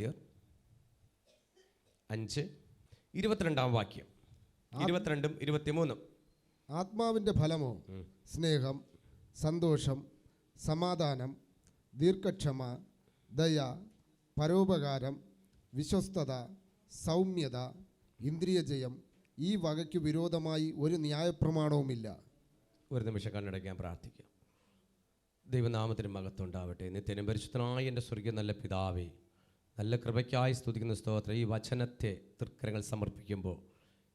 ഗലാത്യർ 5:22 വാക്യം, 22ഉം 23. ആത്മാവിൻ്റെ ഫലമോ സ്നേഹം, സന്തോഷം, സമാധാനം, ദീർഘക്ഷമ, ദയ, പരോപകാരം, വിശ്വസ്തത, സൗമ്യത, ഇന്ദ്രിയജയം. ഈ വകയ്ക്ക് വിരോധമായി ഒരു ന്യായപ്രമാണവുമില്ല. ഒരു നിമിഷം കണ്ണടയ്ക്കാൻ പ്രാർത്ഥിക്കാം. ദൈവനാമത്തിന് മഹത്വമുണ്ടാവട്ടെ. നിത്യനും പരിശുദ്ധനായ എൻ്റെ സ്വർഗീയ നല്ല പിതാവേ, നല്ല കൃപയ്ക്കായി സ്തുതിക്കുന്ന സ്തോത്രം. ഈ വചനത്തെ തൃക്കരങ്ങൾ സമർപ്പിക്കുമ്പോൾ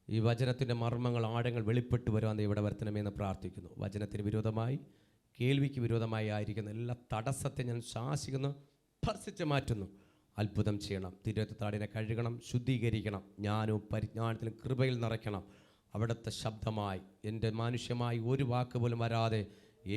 ഈ വചനത്തിൻ്റെ മർമ്മങ്ങൾ, ആഴങ്ങൾ വെളിപ്പെട്ട് വരുവാൻ ഇവിടെ വരുത്തണമെന്ന് പ്രാർത്ഥിക്കുന്നു. വചനത്തിന് വിരോധമായി, കേൾവിക്ക് വിരോധമായി ആയിരിക്കുന്ന എല്ലാ തടസ്സത്തെ ഞാൻ ശാസിക്കുന്നു, ഭർസിച്ച് മാറ്റുന്നു. അത്ഭുതം ചെയ്യണം. തിരുവത്താടിനെ കഴുകണം, ശുദ്ധീകരിക്കണം. ജ്ഞാനവും പരിജ്ഞാനത്തിലും കൃപയിൽ നിറയ്ക്കണം. അവിടുത്തെ ശബ്ദമായി എൻ്റെ മാനുഷ്യമായി ഒരു വാക്ക് പോലും വരാതെ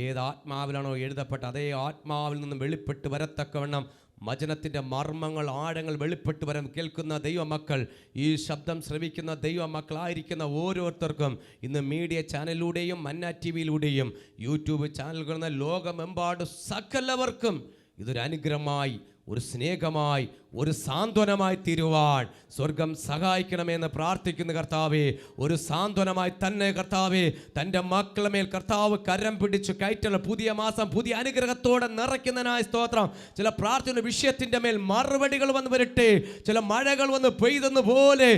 ഏത് ആത്മാവിലാണോ എഴുതപ്പെട്ട അതേ ആത്മാവിൽ നിന്നും വെളിപ്പെട്ട് വരത്തക്കവണ്ണം വചനത്തിൻ്റെ മർമ്മങ്ങൾ, ആഴങ്ങൾ വെളിപ്പെട്ട് വരാൻ കേൾക്കുന്ന ദൈവമക്കൾ, ഈ ശബ്ദം ശ്രവിക്കുന്ന ദൈവമക്കളായിരിക്കുന്ന ഓരോരുത്തർക്കും ഇന്ന് മീഡിയ ചാനലിലൂടെയും മന്ന ടി വിയിലൂടെയും യൂട്യൂബ് ചാനലുകളിൽ ലോകമെമ്പാടും സകലവർക്കും ഇതൊരു അനുഗ്രഹമായി, ഒരു സ്നേഹമായി, ഒരു സാന്ത്വനമായി തീരുവാൻ സ്വർഗം സഹായിക്കണമെന്ന് പ്രാർത്ഥിക്കുന്ന കർത്താവേ, ഒരു സാന്ത്വനമായി തന്നെ കർത്താവേ തൻ്റെ മക്കളുടെ മേൽ കർത്താവ് കരം പിടിച്ചു കയറ്റുള്ള പുതിയ മാസം പുതിയ അനുഗ്രഹത്തോടെ നിറയ്ക്കുന്നതിനായ സ്തോത്രം. ചില പ്രാർത്ഥന വിഷയത്തിൻ്റെ മേൽ മറുപടികൾ വന്ന് വരട്ടെ. ചില മഴകൾ വന്ന് പെയ്തെന്ന് പോലെ,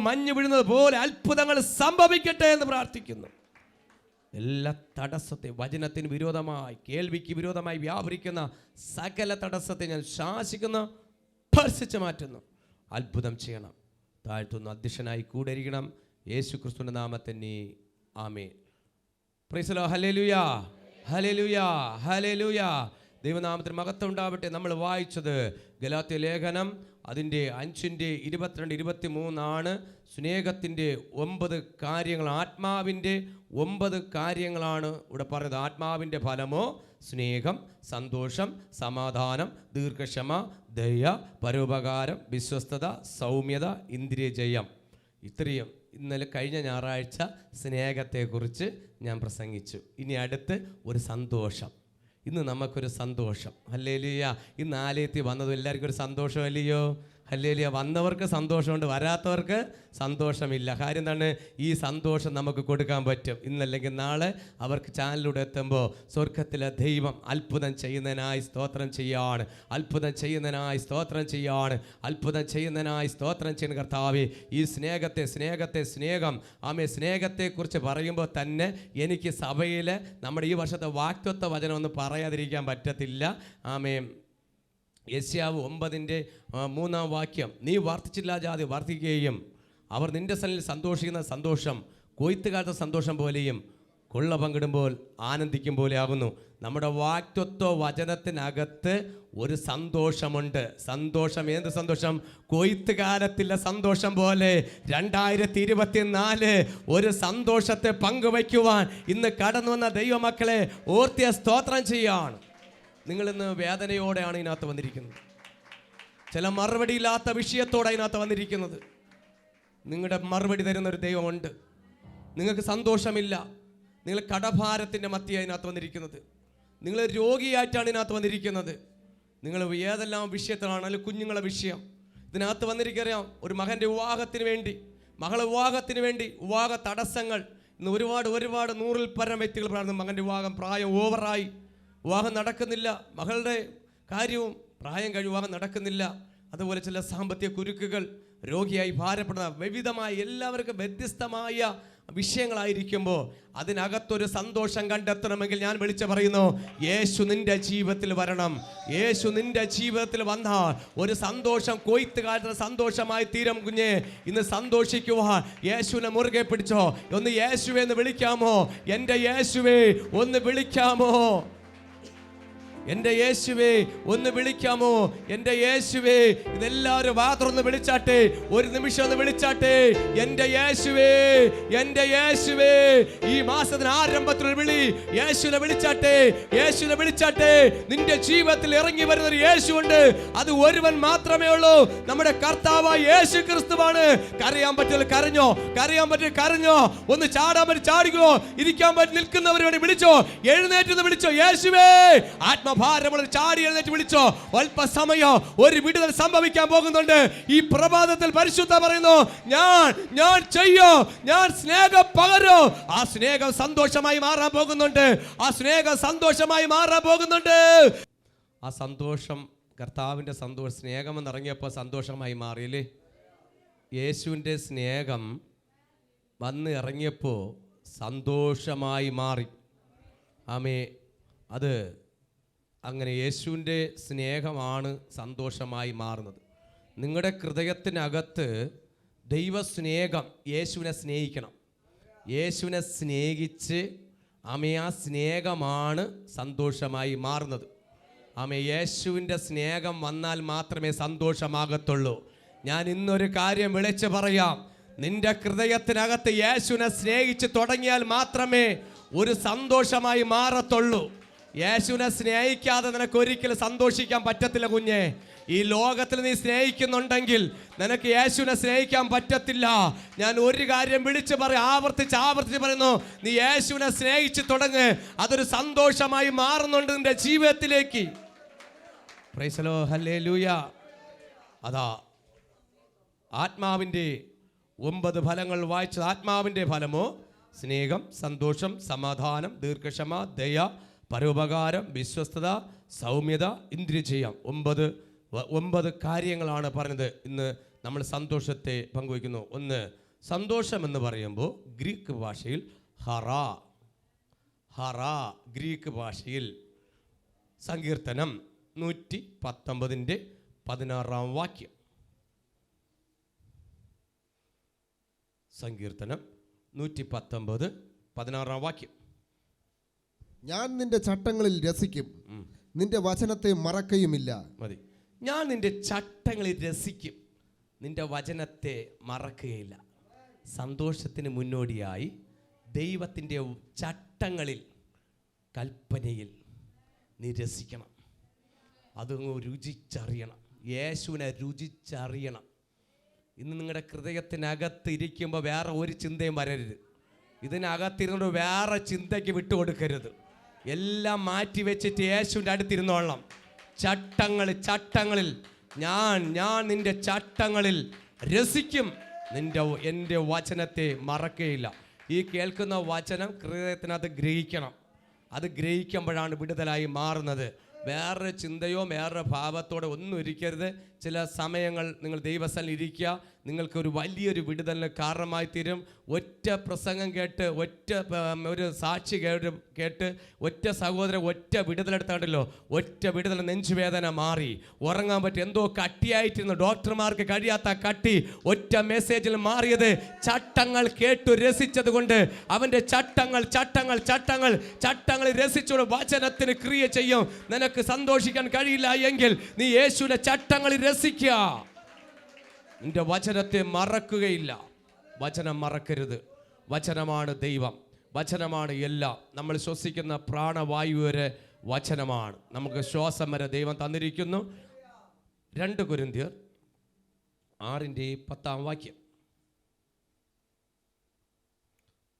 മഞ്ഞ് വീഴുന്നത് പോലെ അത്ഭുതങ്ങൾ സംഭവിക്കട്ടെ എന്ന് പ്രാർത്ഥിക്കുന്നു. എല്ലാ തടസ്സത്തെ, വചനത്തിന് വിരോധമായി, കേൾവിക്ക് വിരോധമായി വ്യാപരിക്കുന്ന സകല തടസ്സത്തെ ഞാൻ ശാസിക്കുന്നു, ഭർസിച്ച് മാറ്റുന്നു. അത്ഭുതം ചെയ്യണം. താഴ്ത്തുന്നു. അധ്യക്ഷനായി കൂടെ ഇരിക്കണം. യേശു ക്രിസ്തുവിന്റെ നാമത്തിൽ ആമേൻ. Praise the Lord. Hallelujah, hallelujah, hallelujah. ദൈവനാമത്തിന് മഹത്വം ഉണ്ടാവട്ടെ. നമ്മൾ വായിച്ചത് ഗലാത്യ ലേഖനം അതിൻ്റെ 5:22-23 സ്നേഹത്തിൻ്റെ 9 കാര്യങ്ങൾ, ആത്മാവിൻ്റെ 9 കാര്യങ്ങളാണ് ഇവിടെ പറയുന്നത്. ആത്മാവിൻ്റെ ഫലമോ സ്നേഹം, സന്തോഷം, സമാധാനം, ദീർഘക്ഷമ, ദയ, പരോപകാരം, വിശ്വസ്തത, സൗമ്യത, ഇന്ദ്രിയജയം. ഇത്രയും ഇന്നലെ കഴിഞ്ഞ ഞായറാഴ്ച സ്നേഹത്തെക്കുറിച്ച് ഞാൻ പ്രസംഗിച്ചു. ഇനി അടുത്ത് ഒരു സന്തോഷം. ഇന്ന് നമുക്കൊരു സന്തോഷം. ഹല്ലേലൂയ. ഇന്ന് ആലയത്തിൽ വന്നതും എല്ലാവർക്കും ഒരു സന്തോഷം അല്ലയോ? ഹല്ലേലൂയ. വന്നവർക്ക് സന്തോഷമുണ്ട്, വരാത്തവർക്ക് സന്തോഷമില്ല. കാര്യം എന്താണ്? ഈ സന്തോഷം നമുക്ക് കൊടുക്കാൻ പറ്റും. ഇന്നല്ലെങ്കിൽ നാളെ അവർക്ക് ചാനലിലൂടെ എത്തുമ്പോൾ സ്വർഗത്തിലെ ദൈവം അത്ഭുതം ചെയ്യുന്നതിനായി സ്തോത്രം ചെയ്യാണ്, അത്ഭുതം ചെയ്യുന്നതിനായി സ്തോത്രം ചെയ്യാണ്, അത്ഭുതം ചെയ്യുന്നതിനായി സ്തോത്രം ചെയ്യുന്ന കർത്താവേ, ഈ സ്നേഹം ആമേ, സ്നേഹത്തെക്കുറിച്ച് പറയുമ്പോൾ തന്നെ എനിക്ക് സഭയിൽ നമ്മുടെ ഈ വർഷത്തെ വാക്തത്വ വചനം ഒന്ന് പറയാതിരിക്കാൻ പറ്റത്തില്ല. ആമേ. യെശയ്യാവ് 9:3 വാക്യം, നീ വർദ്ധിച്ചില്ല ജാതി വർദ്ധിക്കുകയും അവർ നിന്റെ സന്നിധിയിൽ സന്തോഷിക്കുന്ന സന്തോഷം കൊയ്ത്തുകാലത്തെ സന്തോഷം പോലെയും കൊള്ള പങ്കിടുമ്പോൾ ആനന്ദിക്കും പോലെ ആകുന്നു. നമ്മുടെ വാക്തത്വ വചനത്തിനകത്ത് ഒരു സന്തോഷമുണ്ട്. സന്തോഷം. എന്ത് സന്തോഷം? കൊയ്ത്തുകാലത്തിലെ സന്തോഷം പോലെ 2024 ഒരു സന്തോഷത്തെ പങ്കുവയ്ക്കുവാൻ ഇന്ന് കടന്നു വന്ന ദൈവമക്കളെ ഓർത്തിയ സ്തോത്രം ചെയ്യാണ്. നിങ്ങളിന്ന് വേദനയോടെയാണ് ഇതിനകത്ത് വന്നിരിക്കുന്നത്. ചില മറുപടിയില്ലാത്ത വിഷയത്തോടെ അതിനകത്ത് വന്നിരിക്കുന്നത്. നിങ്ങളുടെ മറുപടി തരുന്നൊരു ദൈവമുണ്ട്. നിങ്ങൾക്ക് സന്തോഷമില്ല, നിങ്ങൾ കടഭാരത്തിൻ്റെ മധ്യ അതിനകത്ത് വന്നിരിക്കുന്നത്. നിങ്ങൾ രോഗിയായിട്ടാണ് ഇതിനകത്ത് വന്നിരിക്കുന്നത്. നിങ്ങൾ ഏതെല്ലാം വിഷയത്തിലാണ്, അല്ലെങ്കിൽ കുഞ്ഞുങ്ങളെ വിഷയം ഇതിനകത്ത് വന്നിരിക്കറിയാം. ഒരു മകൻ്റെ വിവാഹത്തിന് വേണ്ടി, മകളെ വിവാഹത്തിന് വേണ്ടി വിവാഹ തടസ്സങ്ങൾ. ഇന്ന് ഒരുപാട് 100-ൽ പരം വ്യക്തികൾ പറയുന്നു മകൻ്റെ വിവാഹം പ്രായം ഓവറായി, വിവാഹം നടക്കുന്നില്ല. മകളുടെ കാര്യവും പ്രായം കഴിഞ്ഞ് വിവാഹം നടക്കുന്നില്ല. അതുപോലെ ചില സാമ്പത്തിക കുരുക്കുകൾ, രോഗിയായി ഭാരപ്പെടുന്ന വിവിധമായ എല്ലാവർക്കും വ്യത്യസ്തമായ വിഷയങ്ങളായിരിക്കുമ്പോൾ അതിനകത്തൊരു സന്തോഷം കണ്ടെത്തണമെങ്കിൽ ഞാൻ വിളിച്ചു പറയുന്നു, യേശു നിന്റെ ജീവിതത്തിൽ വരണം. യേശു നിന്റെ ജീവിതത്തിൽ വന്നാൽ ഒരു സന്തോഷം കൊയ്ത്തുകാലത്തെ സന്തോഷമായി തീരും. കുഞ്ഞെ, ഇന്ന് സന്തോഷിക്കുവാൻ യേശുവിനെ മുറുകെ പിടിച്ചോ. ഒന്ന് യേശുവെ എന്ന് വിളിക്കാമോ? എൻ്റെ യേശുവേ ഒന്ന് വിളിക്കാമോ? എൻ്റെ യേശുവേ ഒന്ന് വിളിക്കാമോ? എൻ്റെ യേശുവേ. ഇതെല്ലാവരും വാതുറന്ന് വിളിച്ചാട്ടെ, ഒരു നിമിഷം ഒന്ന് വിളിച്ചാട്ടെ. എൻ്റെ യേശുവേ, എൻ്റെ യേശുവേ. ഈ മാസത്തിന് ആരംഭത്തിലൊരു വിളി. യേശുവിനെ വിളിച്ചാട്ടെ, യേശുവിനെ വിളിച്ചാട്ടെ. നിന്റെ ജീവിതത്തിൽ ഇറങ്ങി വരുന്നൊരു യേശുവുണ്ട്. അത് ഒരുവൻ മാത്രമേ ഉള്ളൂ, നമ്മുടെ കർത്താവായ യേശു ക്രിസ്തുവാണ്. കരയാൻ പറ്റില്ല കരഞ്ഞോ, കരയാൻ പറ്റില്ല കരഞ്ഞോ, ഒന്ന് ചാടാൻ പറ്റി ചാടിക്കോ, ഇരിക്കാൻ പറ്റി നിൽക്കുന്നവരെ വിളിച്ചോ, എഴുന്നേറ്റ് വിളിച്ചോ. യേശുവേ. ആത്മാ ഭാരമുള്ള ചാടി എഴുന്നേറ്റ് വിളിച്ചോ. അല്പസമയം ഒരു വിടുതൽ സംഭവിക്കാൻ പോകുന്നുണ്ട്. ഈ പ്രഭാതത്തിൽ പരിശുദ്ധ പറയുന്നു, ഞാൻ ചെയ്യോ, ഞാൻ സ്നേഹം പകരോ. ആ സ്നേഹം സന്തോഷമായി മാറാൻ പോകുന്നുണ്ട്. ആ സ്നേഹം സന്തോഷമായി മാറാൻ പോകുന്നുണ്ട്. ആ സന്തോഷം, കർത്താവിൻ്റെ സന്തോഷം, സ്നേഹം ഇറങ്ങിയപ്പോൾ സന്തോഷമായി മാറിയില്ലേ? യേശുവിൻ്റെ സ്നേഹം വന്ന് ഇറങ്ങിയപ്പോൾ സന്തോഷമായി മാറി. ആമേ, അത് അങ്ങനെ യേശുവിൻ്റെ സ്നേഹമാണ് സന്തോഷമായി മാറുന്നത്. നിങ്ങളുടെ ഹൃദയത്തിനകത്ത് ദൈവസ്നേഹം, യേശുവിനെ സ്നേഹിക്കണം. യേശുവിനെ സ്നേഹിച്ച് ആമേ, ആ സ്നേഹമാണ് സന്തോഷമായി മാറുന്നത്. ആമേ, യേശുവിൻ്റെ സ്നേഹം വന്നാൽ മാത്രമേ സന്തോഷമാകത്തുള്ളൂ. ഞാൻ ഇന്നൊരു കാര്യം വിളിച്ച് പറയാം. നിന്റെ ഹൃദയത്തിനകത്ത് യേശുവിനെ സ്നേഹിച്ച് തുടങ്ങിയാൽ മാത്രമേ ഒരു സന്തോഷമായി മാറത്തുള്ളൂ. യേശുവിനെ സ്നേഹിക്കാതെ നിനക്ക് ഒരിക്കലും സന്തോഷിക്കാൻ പറ്റത്തില്ല കുഞ്ഞെ. ഈ ലോകത്തിൽ നീ സ്നേഹിക്കുന്നുണ്ടെങ്കിൽ നിനക്ക് യേശുവിനെ സ്നേഹിക്കാൻ പറ്റത്തില്ല. ഞാൻ ഒരു കാര്യം വിളിച്ച് ആവർത്തിച്ച് പറയുന്നു, നീ യേശുവിനെ സ്നേഹിച്ച് തുടങ്ങ്. അതൊരു സന്തോഷമായി മാറുന്നുണ്ട് നിന്റെ ജീവിതത്തിലേക്ക്. Price the Lord, hallelujah. അതാ ആത്മാവിൻ്റെ 9 ഫലങ്ങൾ വായിച്ചത്. ആത്മാവിൻ്റെ ഫലമോ സ്നേഹം, സന്തോഷം, സമാധാനം, ദീർഘക്ഷമ, ദയ, പരോപകാരം, വിശ്വസ്തത, സൗമ്യത, ഇന്ദ്രിയജയം. 9 കാര്യങ്ങളാണ് പറഞ്ഞത്. ഇന്ന് നമ്മൾ സന്തോഷത്തെ പങ്കുവയ്ക്കുന്നു. ഒന്ന്, സന്തോഷം എന്ന് പറയുമ്പോൾ ഗ്രീക്ക് ഭാഷയിൽ ഹറ, ഗ്രീക്ക് ഭാഷയിൽ സങ്കീർത്തനം 119:16 വാക്യം. സങ്കീർത്തനം 119:16 വാക്യം. ഞാൻ നിന്റെ ചട്ടങ്ങളിൽ രസിക്കും, നിന്റെ വചനത്തെ മറക്കയുമില്ല. മതി. ഞാൻ നിന്റെ ചട്ടങ്ങളിൽ രസിക്കും, നിന്റെ വചനത്തെ മറക്കുകയില്ല. സന്തോഷത്തിന് മുന്നോടിയായി ദൈവത്തിൻ്റെ ചട്ടങ്ങളിൽ, കൽപ്പനയിൽ നീ രസിക്കണം. അതങ്ങ് രുചിച്ചറിയണം. യേശുവിനെ രുചിച്ചറിയണം. ഇന്ന് നിങ്ങളുടെ ഹൃദയത്തിനകത്ത് ഇരിക്കുമ്പോൾ വേറെ ഒരു ചിന്തയും വരരുത്. ഇതിനകത്തിരുന്നോണ്ട് വേറെ ചിന്തയ്ക്ക് വിട്ടുകൊടുക്കരുത്. എല്ലാം മാറ്റി വെച്ചിട്ട് യേശുവിൻ്റെ അടുത്തിരുന്നോളണം. ചട്ടങ്ങളിൽ ഞാൻ നിന്റെ ചട്ടങ്ങളിൽ രസിക്കും, എൻ്റെ വചനത്തെ മറക്കുകയില്ല. ഈ കേൾക്കുന്ന വചനം ഹൃദയത്തിനകത്ത് ഗ്രഹിക്കണം. അത് ഗ്രഹിക്കുമ്പോഴാണ് വിടുതലായി മാറുന്നത്. വേറെ ചിന്തയോ വേറെ ഭാവത്തോടെ ഒന്നും ഇരിക്കരുത്. ചില സമയങ്ങൾ നിങ്ങൾ ദൈവസ്ഥലിൽ ഇരിക്കുക, നിങ്ങൾക്കൊരു വലിയൊരു വിടുതലിന് കാരണമായി തീരും. ഒറ്റ പ്രസംഗം കേട്ട്, ഒരു സാക്ഷി കേട്ട് ഒറ്റ സഹോദരൻ ഒറ്റ വിടുതലെടുത്താണ്ടല്ലോ, ഒറ്റ വിടുതൽ നെഞ്ചുവേദന മാറി, ഉറങ്ങാൻ പറ്റും. എന്തോ കട്ടിയായിട്ടിരുന്നു, ഡോക്ടർമാർക്ക് കഴിയാത്ത കട്ടി ഒറ്റ മെസ്സേജിൽ മാറിയത് ചട്ടങ്ങൾ കേട്ടു രസിച്ചത് കൊണ്ട്. അവൻ്റെ ചട്ടങ്ങൾ രസിച്ചോട് വചനത്തിന് ക്രിയ ചെയ്യും. നിനക്ക് സന്തോഷിക്കാൻ കഴിയില്ല എങ്കിൽ നീ യേശുവിന്റെ ചട്ടങ്ങളിൽ രസിക്കുക. നിന്റെ വചനത്തെ മറക്കുകയില്ല. വചനം മറക്കരുത്. വചനമാണ് ദൈവം, വചനമാണ് എല്ലാം. നമ്മൾ ശ്വസിക്കുന്ന പ്രാണവായു വരെ വചനമാണ്. നമുക്ക് ശ്വാസം വരെ ദൈവം തന്നിരിക്കുന്നു. 2 കൊരിന്ത്യർ 6:10 വാക്യം.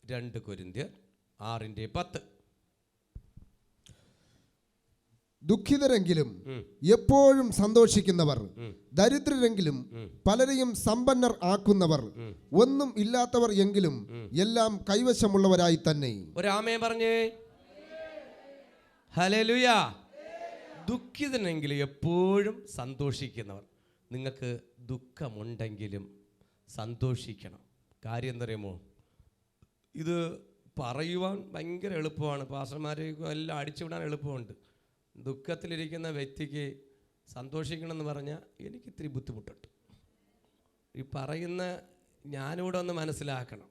2 കൊരിന്ത്യർ 6:10. ദുഃഖിതരെങ്കിലും എപ്പോഴും സന്തോഷിക്കുന്നവർ, ദരിദ്രരെങ്കിലും പലരെയും സമ്പന്നർ ആക്കുന്നവർ, ഒന്നും ഇല്ലാത്തവർ എങ്കിലും എല്ലാം കൈവശമുള്ളവരായി തന്നെ. ഒരു ആമേൻ പറഞ്ഞേ. ഹല്ലേലൂയ. ദുഃഖിതരെങ്കിലും എപ്പോഴും സന്തോഷിക്കുന്നവർ. നിങ്ങൾക്ക് ദുഃഖമുണ്ടെങ്കിലും സന്തോഷിക്കണം. കാര്യം എന്താ അറിയുമോ? ഇത് പറയുവാൻ ഭയങ്കര എളുപ്പമാണ്. പാസ്റ്റർമാരെയും എല്ലാം അടിച്ചുവിടാൻ എളുപ്പമുണ്ട്. ദുഃഖത്തിലിരിക്കുന്ന വ്യക്തിക്ക് സന്തോഷിക്കണമെന്ന് പറഞ്ഞാൽ എനിക്ക് ഇത്തിരി ബുദ്ധിമുട്ടുണ്ട്. ഈ പറയുന്ന ഞാനിവിടെ ഒന്ന് മനസ്സിലാക്കണം.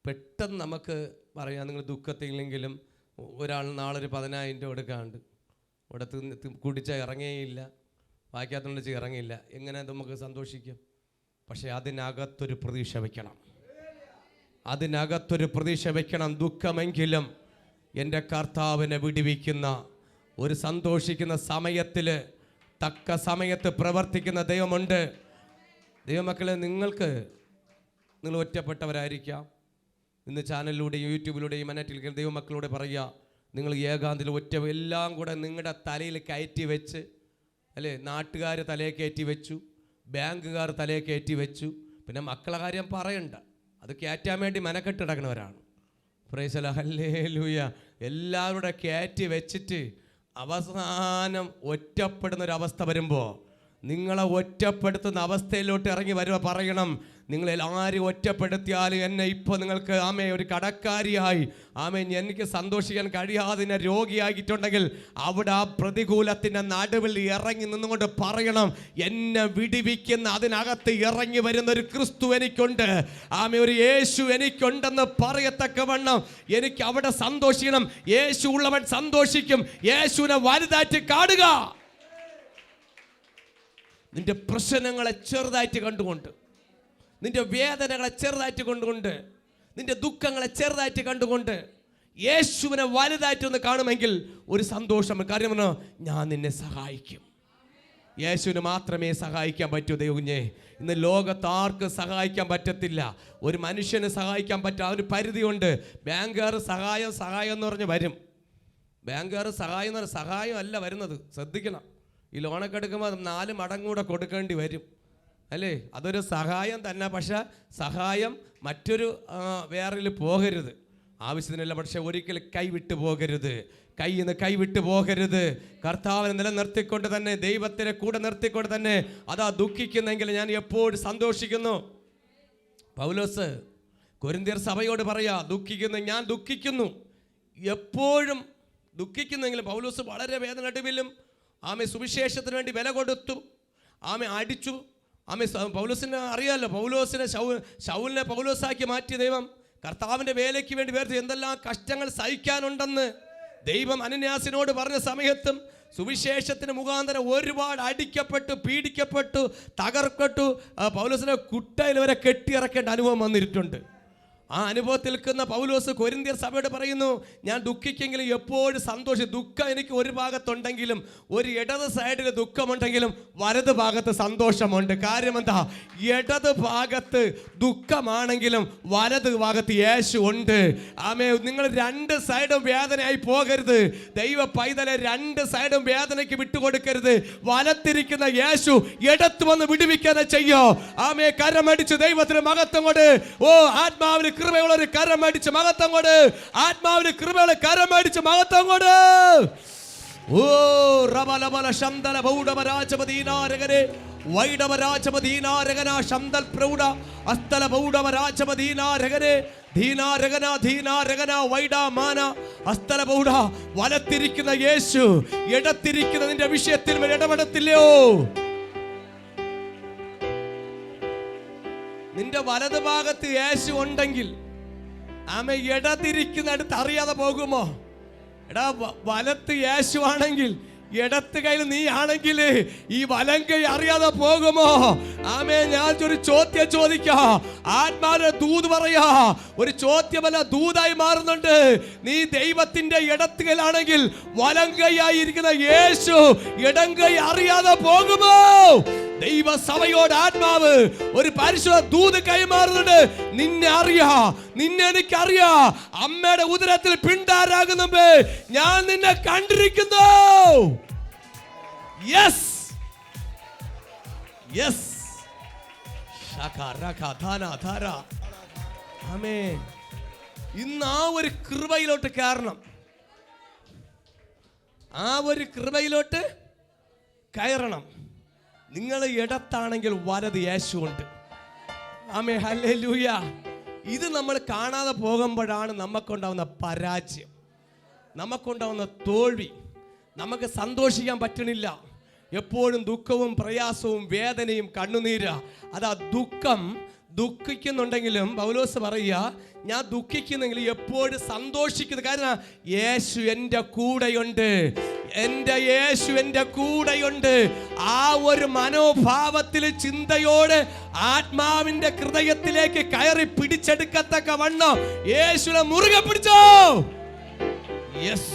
പെട്ടെന്ന് നമുക്ക് പറയാം, നിങ്ങൾ ദുഃഖത്തിലെങ്കിലും ഒരാൾ നാളെ ഒരു 10,000 രൂപ എടുക്കാണ്ട് ഇവിടെ കുടിച്ചാൽ ഇറങ്ങിയില്ല, വായിക്കാത്തതുകൊണ്ട് വെച്ച് ഇറങ്ങിയില്ല, എങ്ങനെ നമുക്ക് സന്തോഷിക്കും? പക്ഷേ അതിനകത്തൊരു പ്രതീക്ഷ വയ്ക്കണം. അതിനകത്തൊരു പ്രതീക്ഷ വയ്ക്കണം. ദുഃഖമെങ്കിലും എൻ്റെ കർത്താവിനെ വിടുവിക്കുന്ന, ഒരു സന്തോഷിക്കുന്ന സമയത്തിൽ തക്ക സമയത്ത് പ്രവർത്തിക്കുന്ന ദൈവമുണ്ട്. ദൈവമക്കളെ, നിങ്ങൾ ഒറ്റപ്പെട്ടവരായിരിക്കാം. ഇന്ന് ചാനലിലൂടെയും യൂട്യൂബിലൂടെയും മറ്റുള്ള ദൈവമക്കളോട് പറയുക, നിങ്ങൾ ഏകാന്തയിൽ ഒറ്റ എല്ലാം കൂടെ നിങ്ങളുടെ തലയിൽ കയറ്റി വെച്ച്, അല്ലേ, നാട്ടുകാർ തലയെ കയറ്റി വെച്ചു, ബാങ്കുകാർ തലയെ കയറ്റി വെച്ചു, പിന്നെ മക്കളെ കാര്യം പറയണ്ട, അത് കയറ്റാൻ വേണ്ടി മെനക്കെട്ട് കിടക്കുന്നവരാണ്. Praise the Lord, hallelujah. എല്ലാവരുടെ കയറ്റി വെച്ചിട്ട് അവസാനം ഒറ്റപ്പെടുന്നൊരവസ്ഥ വരുമ്പോൾ, നിങ്ങളെ ഒറ്റപ്പെടുത്തുന്ന അവസ്ഥയിലോട്ട് ഇറങ്ങി വരുമ്പോൾ പറയണം, നിങ്ങൾ എല്ലാവരും ഒറ്റപ്പെടുത്തിയാലും എന്നെ ഇപ്പോൾ നിങ്ങൾക്ക് ഒരു കടക്കാരിയായി എനിക്ക് സന്തോഷിക്കാൻ കഴിയാതെ എന്നെ രോഗിയാക്കിയിട്ടുണ്ടെങ്കിൽ അവിടെ ആ പ്രതികൂലത്തിൻ്റെ നടുവിൽ ഇറങ്ങി നിന്നുകൊണ്ട് പറയണം, എന്നെ വിടിവിക്കുന്ന അതിനകത്ത് ഇറങ്ങി വരുന്ന ഒരു ക്രിസ്തു എനിക്കുണ്ട്, ഒരു യേശു എനിക്കുണ്ടെന്ന് പറയത്തക്കവണ്ണം എനിക്ക് അവിടെ സന്തോഷിക്കണം. യേശു ഉള്ളവൻ സന്തോഷിക്കും. യേശുവിനെ വലുതായിട്ട് കാണുക. നിന്റെ പ്രശ്നങ്ങളെ ചെറുതായിട്ട് കണ്ടുകൊണ്ട്, നിന്റെ വേദനകളെ ചെറുതായിട്ട് കണ്ടുകൊണ്ട്, നിന്റെ ദുഃഖങ്ങളെ ചെറുതായിട്ട് കണ്ടുകൊണ്ട് യേശുവിനെ വലുതായിട്ടൊന്ന് കാണുമെങ്കിൽ ഒരു സന്തോഷം. കാര്യം പറഞ്ഞോ, ഞാൻ നിന്നെ സഹായിക്കും. യേശുവിന് മാത്രമേ സഹായിക്കാൻ പറ്റൂ. ദൈവകുഞ്ഞേ, ഇന്ന് ലോകത്ത് ആർക്കും സഹായിക്കാൻ പറ്റത്തില്ല. ഒരു മനുഷ്യന് സഹായിക്കാൻ പറ്റും, അതിന് പരിധിയുണ്ട്. ബാങ്കുകാർ സഹായം എന്ന് പറഞ്ഞ് വരും. ബാങ്കുകാർ സഹായം എന്ന് പറഞ്ഞാൽ സഹായം അല്ല വരുന്നത്, ശ്രദ്ധിക്കണം. ഈ ലോണൊക്കെ എടുക്കുമ്പോൾ 4 മടങ്ങ് കൂടെ കൊടുക്കേണ്ടി വരും, അല്ലേ? അതൊരു സഹായം തന്നെ, പക്ഷെ സഹായം മറ്റൊരു വേറിൽ പോകരുത്, ആവശ്യത്തിനല്ല. പക്ഷെ ഒരിക്കലും കൈവിട്ട് പോകരുത്, കയ്യിൽ നിന്ന് കൈവിട്ട് പോകരുത്. കർത്താവിനെ നിലനിർത്തിക്കൊണ്ട് തന്നെ, ദൈവത്തിനെ കൂടെ നിർത്തിക്കൊണ്ട് തന്നെ അതാ ദുഃഖിക്കുന്നെങ്കിൽ ഞാൻ എപ്പോഴും സന്തോഷിക്കുന്നു. പൗലോസ് കൊരിന്ത്യർ സഭയോട് പറയാ, ഞാൻ ദുഃഖിക്കുന്നു, എപ്പോഴും ദുഃഖിക്കുന്നെങ്കിലും. പൗലോസ് വളരെ വേദനടുവിലും സുവിശേഷത്തിന് വേണ്ടി വില കൊടുത്തു, അടിച്ചു. പൗലോസിനെ അറിയാമല്ലോ, ശൗലിനെ പൗലോസാക്കി മാറ്റിയ ദൈവം കർത്താവിൻ്റെ വേലയ്ക്ക് വേണ്ടി വേർത്ത് എന്തെല്ലാം കഷ്ടങ്ങൾ സഹിക്കാനുണ്ടെന്ന് ദൈവം അനന്യാസിനോട് പറഞ്ഞ സമയത്തും സുവിശേഷത്തിന് മുഖാന്തരം ഒരുപാട് അടിക്കപ്പെട്ടു, പീഡിക്കപ്പെട്ടു, തകർക്കപ്പെട്ടു. പൗലോസിനെ കുട്ടയിൽ വരെ കെട്ടിയിറക്കേണ്ട അനുഭവം വന്നിട്ടുണ്ട്. ആ അനുഭവത്തിൽ നിൽക്കുന്ന പൗലോസ് കൊരിന്ത്യർ സഭയോട് പറയുന്നു, ഞാൻ ദുഃഖിക്കെങ്കിലും എപ്പോഴും സന്തോഷം. ദുഃഖം എനിക്ക് ഒരു ഭാഗത്തുണ്ടെങ്കിലും, ഒരു ഇടത് സൈഡിൽ ദുഃഖമുണ്ടെങ്കിലും വലത് ഭാഗത്ത് സന്തോഷമുണ്ട്. കാര്യം എന്താ? ഇടത് ഭാഗത്ത് ദുഃഖമാണെങ്കിലും വലത് ഭാഗത്ത് യേശു ഉണ്ട്. നിങ്ങൾ 2 സൈഡും വേദനയായി പോകരുത്. ദൈവ പൈതലെ 2 സൈഡും വേദനയ്ക്ക് വിട്ടുകൊടുക്കരുത്. വലത്തിരിക്കുന്ന യേശു ഇടത്ത് വന്ന് വിടുവിക്കാതെ ചെയ്യോ. കരമടിച്ച് ദൈവത്തിന് മഹത്വം കൊണ്ട്. ആത്മാവിന് കൃപയുള്ള ഒരു കരം അടിച്ച് മഹത്വം കൊണ്ട്. ആത്മാവിന് കൃപയുള്ള കരം അടിച്ച് മഹത്വം കൊണ്ട്. റബലബല ശന്തല ബൗഡവരാജപദീനാരകരെ വൈഡവരാജപദീനാരകന ശന്തൽ പ്രൗഢ അസ്തല ബൗഡവരാജപദീനാരകരെ ധീനാരകന ധീനാരകന വൈഡമാന അസ്തല ബൗഡ. വലത്തിരിക്കുന്ന യേശു ഇടത്തിരിക്കുന്ന നിന്റെ വിഷയത്തിൽ ഇടപെടത്തില്ലയോ? നിന്റെ വലത് ഭാഗത്ത് യേശു ഉണ്ടെങ്കിൽ ഇടതിരിക്കുന്നിടത്ത് അറിയാതെ പോകുമോ? എടാ, വലത്ത് യേശു ആണെങ്കിൽ ഇടത്ത് കയ്യിൽ നീ ആണെങ്കിൽ ഈ വലം കൈ അറിയാതെ പോകുമോ? ഞാൻ ഒരു ചോദ്യം ചോദിക്കാം. ആത്മാവിന്റെ ദൂത് പറയാ, ഒരു ചോദ്യമല്ല, ദൂതായി മാറുന്നുണ്ട്. നീ ദൈവത്തിന്റെ ഇടത്ത് കൈയിലാണെങ്കിൽ വലം കൈയായിരിക്കുന്ന യേശു ഇടം കൈ അറിയാതെ പോകുമോ? ദൈവസഭയോട് ആത്മാവ് ഒരു പരിശുദ്ധ ദൂത് കൈമാറുന്നുണ്ട്. നിന്നെ അറിയാ, നിന്നെ എനിക്കറിയാ. അമ്മയുടെ ഉദരത്തിൽ പിണ്ടാരാകുന്ന മുമ്പേ ഞാൻ നിന്നെ കണ്ടിരിക്കുന്നു. Yes yes. ഇന്ന് ആ ഒരു കൃപയിലോട്ട് കയറണം. ആ ഒരു കൃപയിലോട്ട് കയറണം. നിങ്ങൾ ഇടത്താണെങ്കിൽ വലത് യേശു ഉണ്ട്. ഹല്ലേലൂയ. ഇത് നമ്മൾ കാണാതെ പോകുമ്പോഴാണ് നമുക്കുണ്ടാവുന്ന പരാജയം, നമുക്കുണ്ടാവുന്ന തോൽവി. നമുക്ക് സന്തോഷിക്കാൻ പറ്റണില്ല. എപ്പോഴും ദുഃഖവും പ്രയാസവും വേദനയും കണ്ണുനീരാ. അതാ ദുഃഖിക്കുന്നുണ്ടെങ്കിലും പൗലോസ് പറയുക, ഞാൻ ദുഃഖിക്കുന്നെങ്കിലും എപ്പോഴും സന്തോഷിക്കുന്നു. കാരണം യേശു എൻ്റെ കൂടെയുണ്ട്, എൻ്റെ യേശു എൻ്റെ കൂടെയുണ്ട്. ആ ഒരു മനോഭാവത്തിൽ ചിന്തയോടെ ആത്മാവിന്റെ ഹൃദയത്തിലേക്ക് കയറി പിടിച്ചെടുക്കത്തക്ക വണ്ണം യേശുവിനെ മുറുകെ പിടിച്ചോ. യെസ്,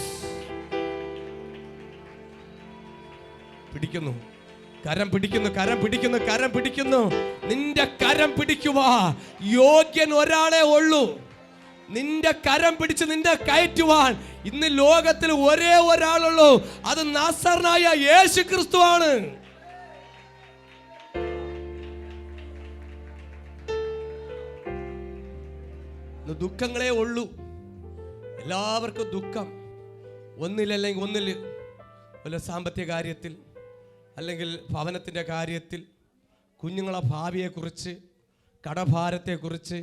പിടിക്കുന്നു, കരം പിടിക്കുന്നു, കരം പിടിക്കുന്നു, കരം പിടിക്കുന്നു. നിന്റെ കരം പിടിക്കുവാ യോഗ്യൻ ഒരാളെ ഉള്ളൂ. നിന്റെ കരം പിടിച്ച് നിന്റെ കയറ്റുവാൻ ഇന്ന് ലോകത്തിൽ ഒരേ ഒരാളുള്ളൂ. അത് നാസറനായ യേശു ക്രിസ്തുവാണ്. ദുഃഖങ്ങളേ ഉള്ളൂ. എല്ലാവർക്കും ദുഃഖം, ഒന്നിലല്ലെങ്കിൽ ഒന്നിൽ, വല്ല സാമ്പത്തിക കാര്യത്തിൽ, അല്ലെങ്കിൽ ഭവനത്തിൻ്റെ കാര്യത്തിൽ, കുഞ്ഞുങ്ങളെ ഭാവിയെക്കുറിച്ച്, കടഭാരത്തെക്കുറിച്ച്,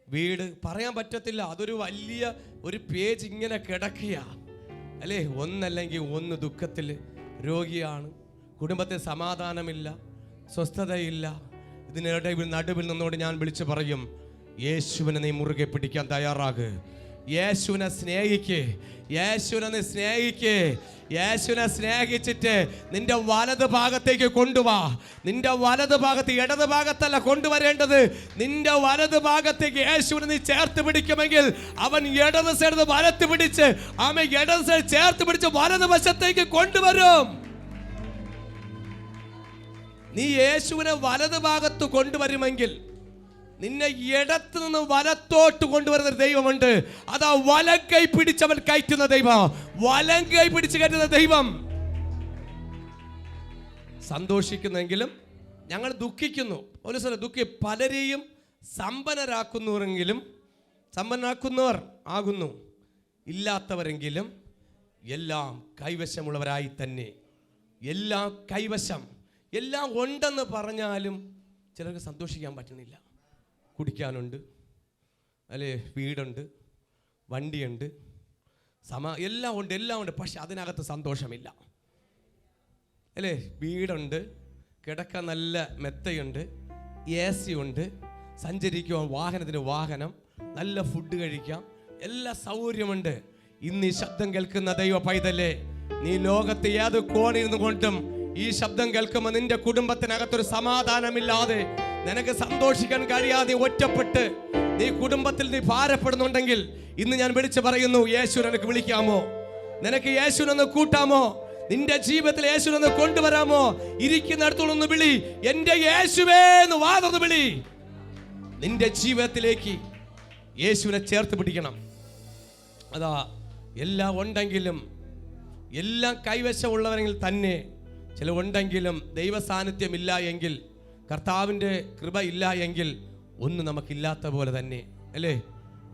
വീട് പറയാൻ പറ്റത്തില്ല. അതൊരു വലിയ ഒരു പേജ് ഇങ്ങനെ കിടക്കുക അല്ലേ. ഒന്നല്ലെങ്കിൽ ഒന്ന് ദുഃഖത്തിൽ രോഗിയാണ്, കുടുംബത്തിൽ സമാധാനമില്ല, സ്വസ്ഥതയില്ല. ഇതിനിടയിൽ നടുവിൽ നിന്നോട് ഞാൻ വിളിച്ചു പറയും, യേശുവിനെ നീ മുറുകെ പിടിക്കാൻ തയ്യാറാക്. യേശുവിനെ സ്നേഹിക്ക്, യേശുവിനെ സ്നേഹിക്ക്. യേശുവിനെ സ്നേഹിച്ചിട്ട് നിന്റെ വലത് ഭാഗത്തേക്ക് കൊണ്ടുവാ. നിന്റെ വലത് ഭാഗത്ത്, ഇടത് ഭാഗത്തല്ല കൊണ്ടുവരേണ്ടത്, നിന്റെ വലത് ഭാഗത്തേക്ക് യേശുവിനെ നീ ചേർത്ത് പിടിക്കുമെങ്കിൽ അവൻ ഇടത് സൈഡ് വലത്ത് പിടിച്ച്, അവൻ ഇടത് സൈഡ് ചേർത്ത് പിടിച്ച് വലത് വശത്തേക്ക് കൊണ്ടുവരും. നീ യേശുവിനെ വലത് ഭാഗത്ത് കൊണ്ടുവരുമെങ്കിൽ നിന്നെ ഇടത്ത് നിന്ന് വലത്തോട്ട് കൊണ്ടുവരുന്ന ദൈവമുണ്ട്. അതാ വലങ്കൈ പിടിച്ചവൻ കയറ്റുന്ന ദൈവം, വലങ്കൈ പിടിച്ച് കയറ്റുന്ന ദൈവം. സന്തോഷിക്കുന്നെങ്കിലും ഞങ്ങൾ ദുഃഖിക്കുന്നു. ഒരു സ്ഥലം ദുഃഖി പലരെയും സമ്പന്നരാക്കുന്നവർ ആകുന്നു, ഇല്ലാത്തവരെങ്കിലും എല്ലാം കൈവശമുള്ളവരായി തന്നെ. എല്ലാം കൈവശം, എല്ലാം ഉണ്ടെന്ന് പറഞ്ഞാലും ചിലർക്ക് സന്തോഷിക്കാൻ പറ്റുന്നില്ല. കുടിക്കാനുണ്ട്, അല്ലേ, വീടുണ്ട്, വണ്ടിയുണ്ട്, എല്ലാം ഉണ്ട്, പക്ഷെ അതിനകത്ത് സന്തോഷമില്ല അല്ലേ. വീടുണ്ട്, കിടക്കാൻ നല്ല മെത്തയുണ്ട്, AC ഉണ്ട്, സഞ്ചരിക്കുവാൻ വാഹനം, നല്ല ഫുഡ് കഴിക്കാം, എല്ലാ സൗകര്യമുണ്ട്. ഇന്ന് ഈ ശബ്ദം കേൾക്കുന്ന ദൈവ പൈതലേ, നീ ലോകത്തെ ഏത് കോണിരുന്നു കൊണ്ടും ഈ ശബ്ദം കേൾക്കുമ്പോൾ നിന്റെ കുടുംബത്തിനകത്തൊരു സമാധാനമില്ലാതെ, നിനക്ക് സന്തോഷിക്കാൻ കഴിയാതെ ഒറ്റപ്പെട്ട് നീ കുടുംബത്തിൽ നീ ഭാരപ്പെടുന്നുണ്ടെങ്കിൽ ഇന്ന് ഞാൻ വിളിച്ചു പറയുന്നു, യേശു നിനക്ക് വിളിക്കാമോ? നിനക്ക് യേശുവിനൊന്ന് കൂട്ടാമോ? നിന്റെ ജീവിതത്തിൽ യേശുവിനൊന്ന് കൊണ്ടുവരാമോ? ഇരിക്കുന്നിടത്തോളൊന്ന് വിളി, എന്റെ യേശുവേ എന്ന് വാതൊന്ന് വിളി. നിന്റെ ജീവിതത്തിലേക്ക് യേശുവിനെ ചേർത്ത് പിടിക്കണം. അതാ എല്ലാം ഉണ്ടെങ്കിലും, എല്ലാം കൈവശമുള്ളവരെങ്കിൽ തന്നെ ചില ഉണ്ടെങ്കിലും ദൈവ സാന്നിധ്യം ഇല്ല എങ്കിൽ, കർത്താവിൻ്റെ കൃപ ഇല്ല എങ്കിൽ ഒന്നും നമുക്കില്ലാത്ത പോലെ തന്നെ അല്ലേ.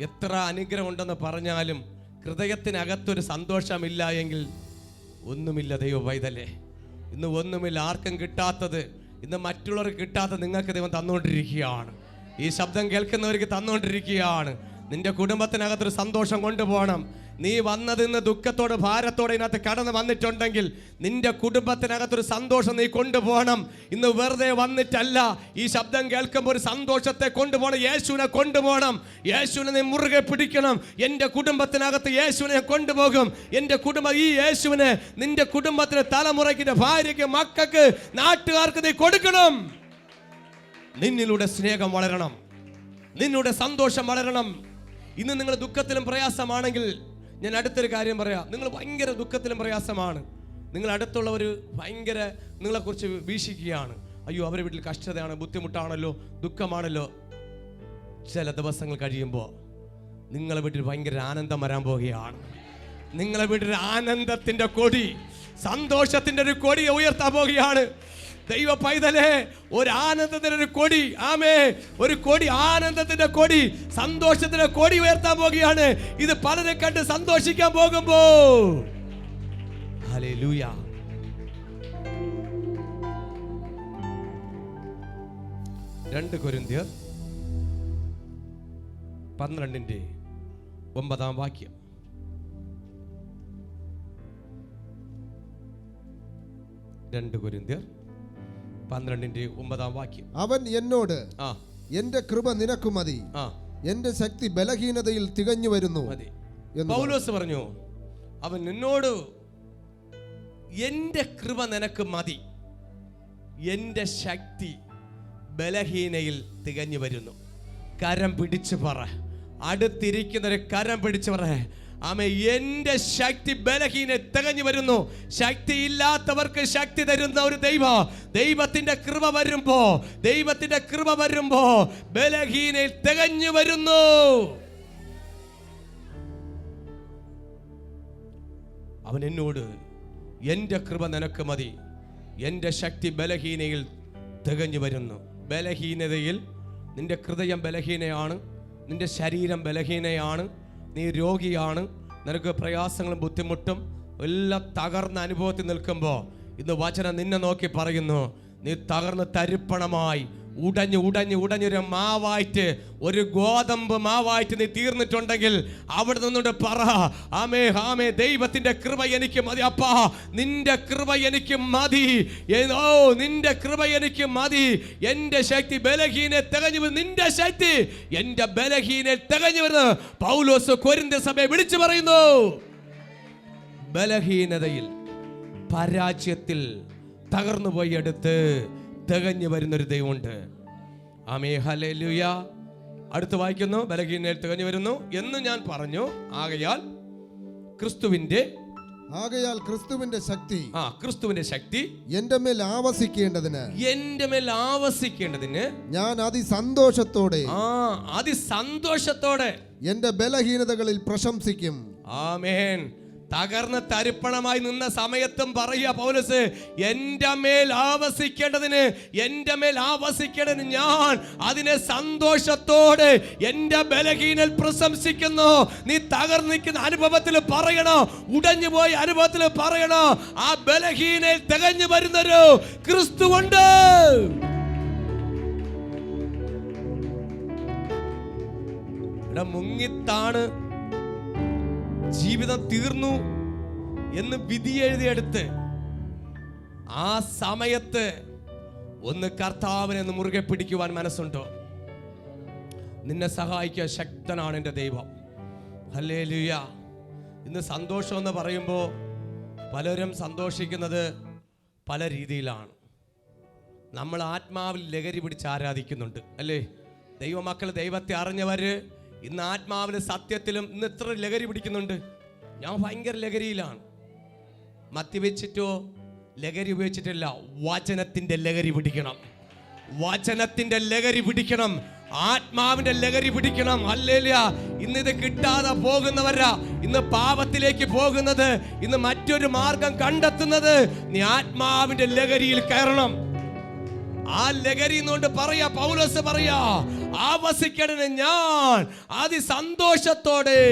എത്ര അനുഗ്രഹം ഉണ്ടെന്ന് പറഞ്ഞാലും ഹൃദയത്തിനകത്തൊരു സന്തോഷമില്ല എങ്കിൽ ഒന്നുമില്ല ദൈവ പൈതലേ. ഇന്ന് ഒന്നുമില്ല, ആർക്കും കിട്ടാത്തത് ഇന്ന് മറ്റുള്ളവർക്ക് കിട്ടാത്തത് നിങ്ങൾക്ക് ദൈവം തന്നുകൊണ്ടിരിക്കുകയാണ്. ഈ ശബ്ദം കേൾക്കുന്നവർക്ക് തന്നുകൊണ്ടിരിക്കുകയാണ്. നിന്റെ കുടുംബത്തിനകത്തൊരു സന്തോഷം കൊണ്ടുപോകണം. നീ വന്നത് ഇന്ന് ദുഃഖത്തോടെ ഭാരത്തോടെ ഇതിനകത്ത് കടന്നു വന്നിട്ടുണ്ടെങ്കിൽ നിന്റെ കുടുംബത്തിനകത്തൊരു സന്തോഷം നീ കൊണ്ടുപോകണം. ഇന്ന് വെറുതെ വന്നിട്ടല്ല, ഈ ശബ്ദം കേൾക്കുമ്പോൾ ഒരു സന്തോഷത്തെ കൊണ്ടുപോകണം. യേശുവിനെ കൊണ്ടുപോകണം. യേശുവിനെ നീ മുറുകെ പിടിക്കണം. എൻ്റെ കുടുംബത്തിനകത്ത് യേശുവിനെ കൊണ്ടുപോകും. എൻ്റെ കുടുംബം, ഈ യേശുവിനെ നിന്റെ കുടുംബത്തിന്, തലമുറയ്ക്ക്, ഭാര്യയ്ക്ക്, മക്കൾക്ക്, നാട്ടുകാർക്ക് നീ കൊടുക്കണം. നിന്നിലൂടെ സ്നേഹം വളരണം, നിന്നിലൂടെ സന്തോഷം വളരണം. ഇന്ന് നിങ്ങൾ ദുഃഖത്തിലും പ്രയാസമാണെങ്കിൽ ഞാൻ അടുത്തൊരു കാര്യം പറയാം. നിങ്ങൾ ഭയങ്കര ദുഃഖത്തിലും പ്രയാസമാണ്, നിങ്ങൾ അടുത്തുള്ളവർ ഭയങ്കര നിങ്ങളെക്കുറിച്ച് വീക്ഷിക്കുകയാണ്. അയ്യോ, അവരുടെ വീട്ടിൽ കഷ്ടതയാണ്, ബുദ്ധിമുട്ടാണല്ലോ, ദുഃഖമാണല്ലോ. ചില ദിവസങ്ങൾ കഴിയുമ്പോൾ നിങ്ങളെ വീട്ടിൽ ഭയങ്കര ആനന്ദം വരാൻ പോവുകയാണ്. നിങ്ങളെ വീട്ടിൽ ആനന്ദത്തിൻ്റെ കൊടി, സന്തോഷത്തിൻ്റെ ഒരു കൊടി ഉയർത്താൻ പോവുകയാണ്. ദൈവ പൈതലേ, ഒരു ആനന്ദത്തിന്റെ ഒരു കൊടി, ആമേ, ഒരു കൊടി, ആനന്ദത്തിന്റെ കൊടി, സന്തോഷത്തിന്റെ കൊടി ഉയർത്താൻ പോകുകയാണ്. ഇത് പലരെ കണ്ട് സന്തോഷിക്കാൻ പോകുമ്പോ ഹല്ലേലൂയ. 2 കൊരിന്ത്യർ 12:9 2 കൊരിന്ത്യർ 12:9 അവൻ എന്നോട്, എന്റെ കൃപ നിനക്ക് മതി, എന്റെ ശക്തി ബലഹീനതയിൽ തികഞ്ഞു വരുന്നു. പൗലോസ് പറഞ്ഞു, അവൻ എന്നോട്, എന്റെ കൃപ നിനക്ക് മതി, എന്റെ ശക്തി ബലഹീനയിൽ തികഞ്ഞു വരുന്നു. കരം പിടിച്ചു പറ, അടുത്തിരിക്കുന്നവരെ കരം പിടിച്ചു പറ, ആമേ, എന്റെ ശക്തി ബലഹീന തികഞ്ഞു വരുന്നു. ശക്തി ഇല്ലാത്തവർക്ക് ശക്തി തരുന്ന ഒരു ദൈവത്തിന്റെ കൃപ വരുമ്പോ ബലഹീനയിൽ തികഞ്ഞു വരുന്നു. അവൻ എന്നോട്, എൻ്റെ കൃപ നിനക്ക് മതി, എൻ്റെ ശക്തി ബലഹീനയിൽ തികഞ്ഞു വരുന്നു. ബലഹീനതയിൽ നിന്റെ ഹൃദയം ബലഹീനയാണ്, നിന്റെ ശരീരം ബലഹീനയാണ്, നീ രോഗിയാണ്, നിനക്ക് പ്രയാസങ്ങളും ബുദ്ധിമുട്ടും എല്ലാം തകർന്ന അനുഭവത്തിൽ നിൽക്കുമ്പോൾ ഇന്ന് വചനം നിന്നെ നോക്കി പറയുന്നു, നീ തകർന്ന് തരിപ്പണമായി ഉടഞ്ഞൊരു മാവായിട്ട്, ഒരു ഗോതമ്പ് മാവായിട്ട് നീ തീർന്നിട്ടുണ്ടെങ്കിൽ അവിടെ നിന്നുകൊണ്ട് പറ, ആമേ ആമേ, ദൈവത്തിന്റെ കൃപ എനിക്ക് മതി അപ്പാ, നിന്റെ കൃപ എനിക്ക് മതി, ഓ നിന്റെ കൃപ എനിക്ക് മതി, എന്റെ ശക്തി ബലഹീനെ തികഞ്ഞു വരുന്നു, നിന്റെ ശക്തി എന്റെ ബലഹീനെ തികഞ്ഞു വരുന്നു. പൗലോസ് കൊരിന്ത്യർ സഭയെ വിളിച്ചു പറയുന്നു, ബലഹീനതയിൽ, പരാജയത്തിൽ തകർന്നു പോയി അടുത്ത് തികഞ്ഞു വരുന്നൊരു ദൈവമുണ്ട്. ആമേ, ഹല്ലേലൂയ. അടുത്ത് വായിക്കുന്നു, ബലഹീനതയിൽ തികഞ്ഞു വരുന്നു എന്ന് ഞാൻ പറഞ്ഞു. ആകയാൽ ക്രിസ്തുവിന്റെ ശക്തി, ക്രിസ്തുവിന്റെ ശക്തി എന്റെ മേൽ ആവസിക്കേണ്ടതിന് ഞാൻ അതിസന്തോഷത്തോടെ എന്റെ ബലഹീനതകളിൽ പ്രശംസിക്കും. ആമേൻ. തകർന്ന് തരിപ്പണമായി നിന്ന സമയത്തും പറയുക പൗലോസ്, എൻ്റെ മേൽ ആവസിക്കേണ്ടതിന് ഞാൻ അതിനെ സന്തോഷത്തോടെ എൻ്റെ ബലഹീനൽ പ്രശംസിക്കുന്നു. നീ തകർന്നു നിൽക്കുന്ന അനുഭവത്തിൽ പറയണോ, ഉടഞ്ഞു പോയ അനുഭവത്തിൽ പറയണോ, ആ ബലഹീനൽ തികഞ്ഞു വരുന്നൊരു ക്രിസ്തുവുണ്ട്. മുങ്ങിത്താണ് ജീവിതം തീർന്നു എന്ന് വിധി എഴുതിയെടുത്ത് ആ സമയത്ത് ഒന്ന് കർത്താവിനെ ഒന്ന് മുറുകെ പിടിക്കുവാൻ മനസ്സുണ്ടോ? നിന്നെ സഹായിക്കാൻ ശക്തനാണ് എൻ്റെ ദൈവം. ഹല്ലേലൂയ. ഇന്ന് സന്തോഷം എന്ന് പറയുമ്പോൾ പലരും സന്തോഷിക്കുന്നത് പല രീതിയിലാണ്. നമ്മൾ ആത്മാവിൽ ലഹരി പിടിച്ച് ആരാധിക്കുന്നുണ്ട് അല്ലേ? ദൈവമക്കൾ, ദൈവത്തെ അറിഞ്ഞവര് ഇന്ന് ആത്മാവിലും സത്യത്തിലും ഇന്ന് എത്ര ലഹരി പിടിക്കുന്നുണ്ട്. ഞാൻ ഭയങ്കര ലഹരിയിലാണ്. മദ്യപിച്ചിട്ടോ ലഹരി ഉപയോഗിച്ചിട്ടില്ല, വചനത്തിന്റെ ലഹരി പിടിക്കണം, വചനത്തിന്റെ ലഹരി പിടിക്കണം, ആത്മാവിന്റെ ലഹരി പിടിക്കണം. ഹല്ലേലൂയ. ഇന്ന് ഇത് കിട്ടാതെ പോകുന്നവരാ ഇന്ന് പാപത്തിലേക്ക് പോകുന്നത്, ഇന്ന് മറ്റൊരു മാർഗം കണ്ടെത്തുന്നത്. നീ ആത്മാവിന്റെ ലഹരിയിൽ കയറണം. ആ ലഹരി കൊണ്ട് പറയാ പൗലോസ് പറയാ, ആവസിക്കണ ഞാൻ അതിസന്തോഷത്തോടെ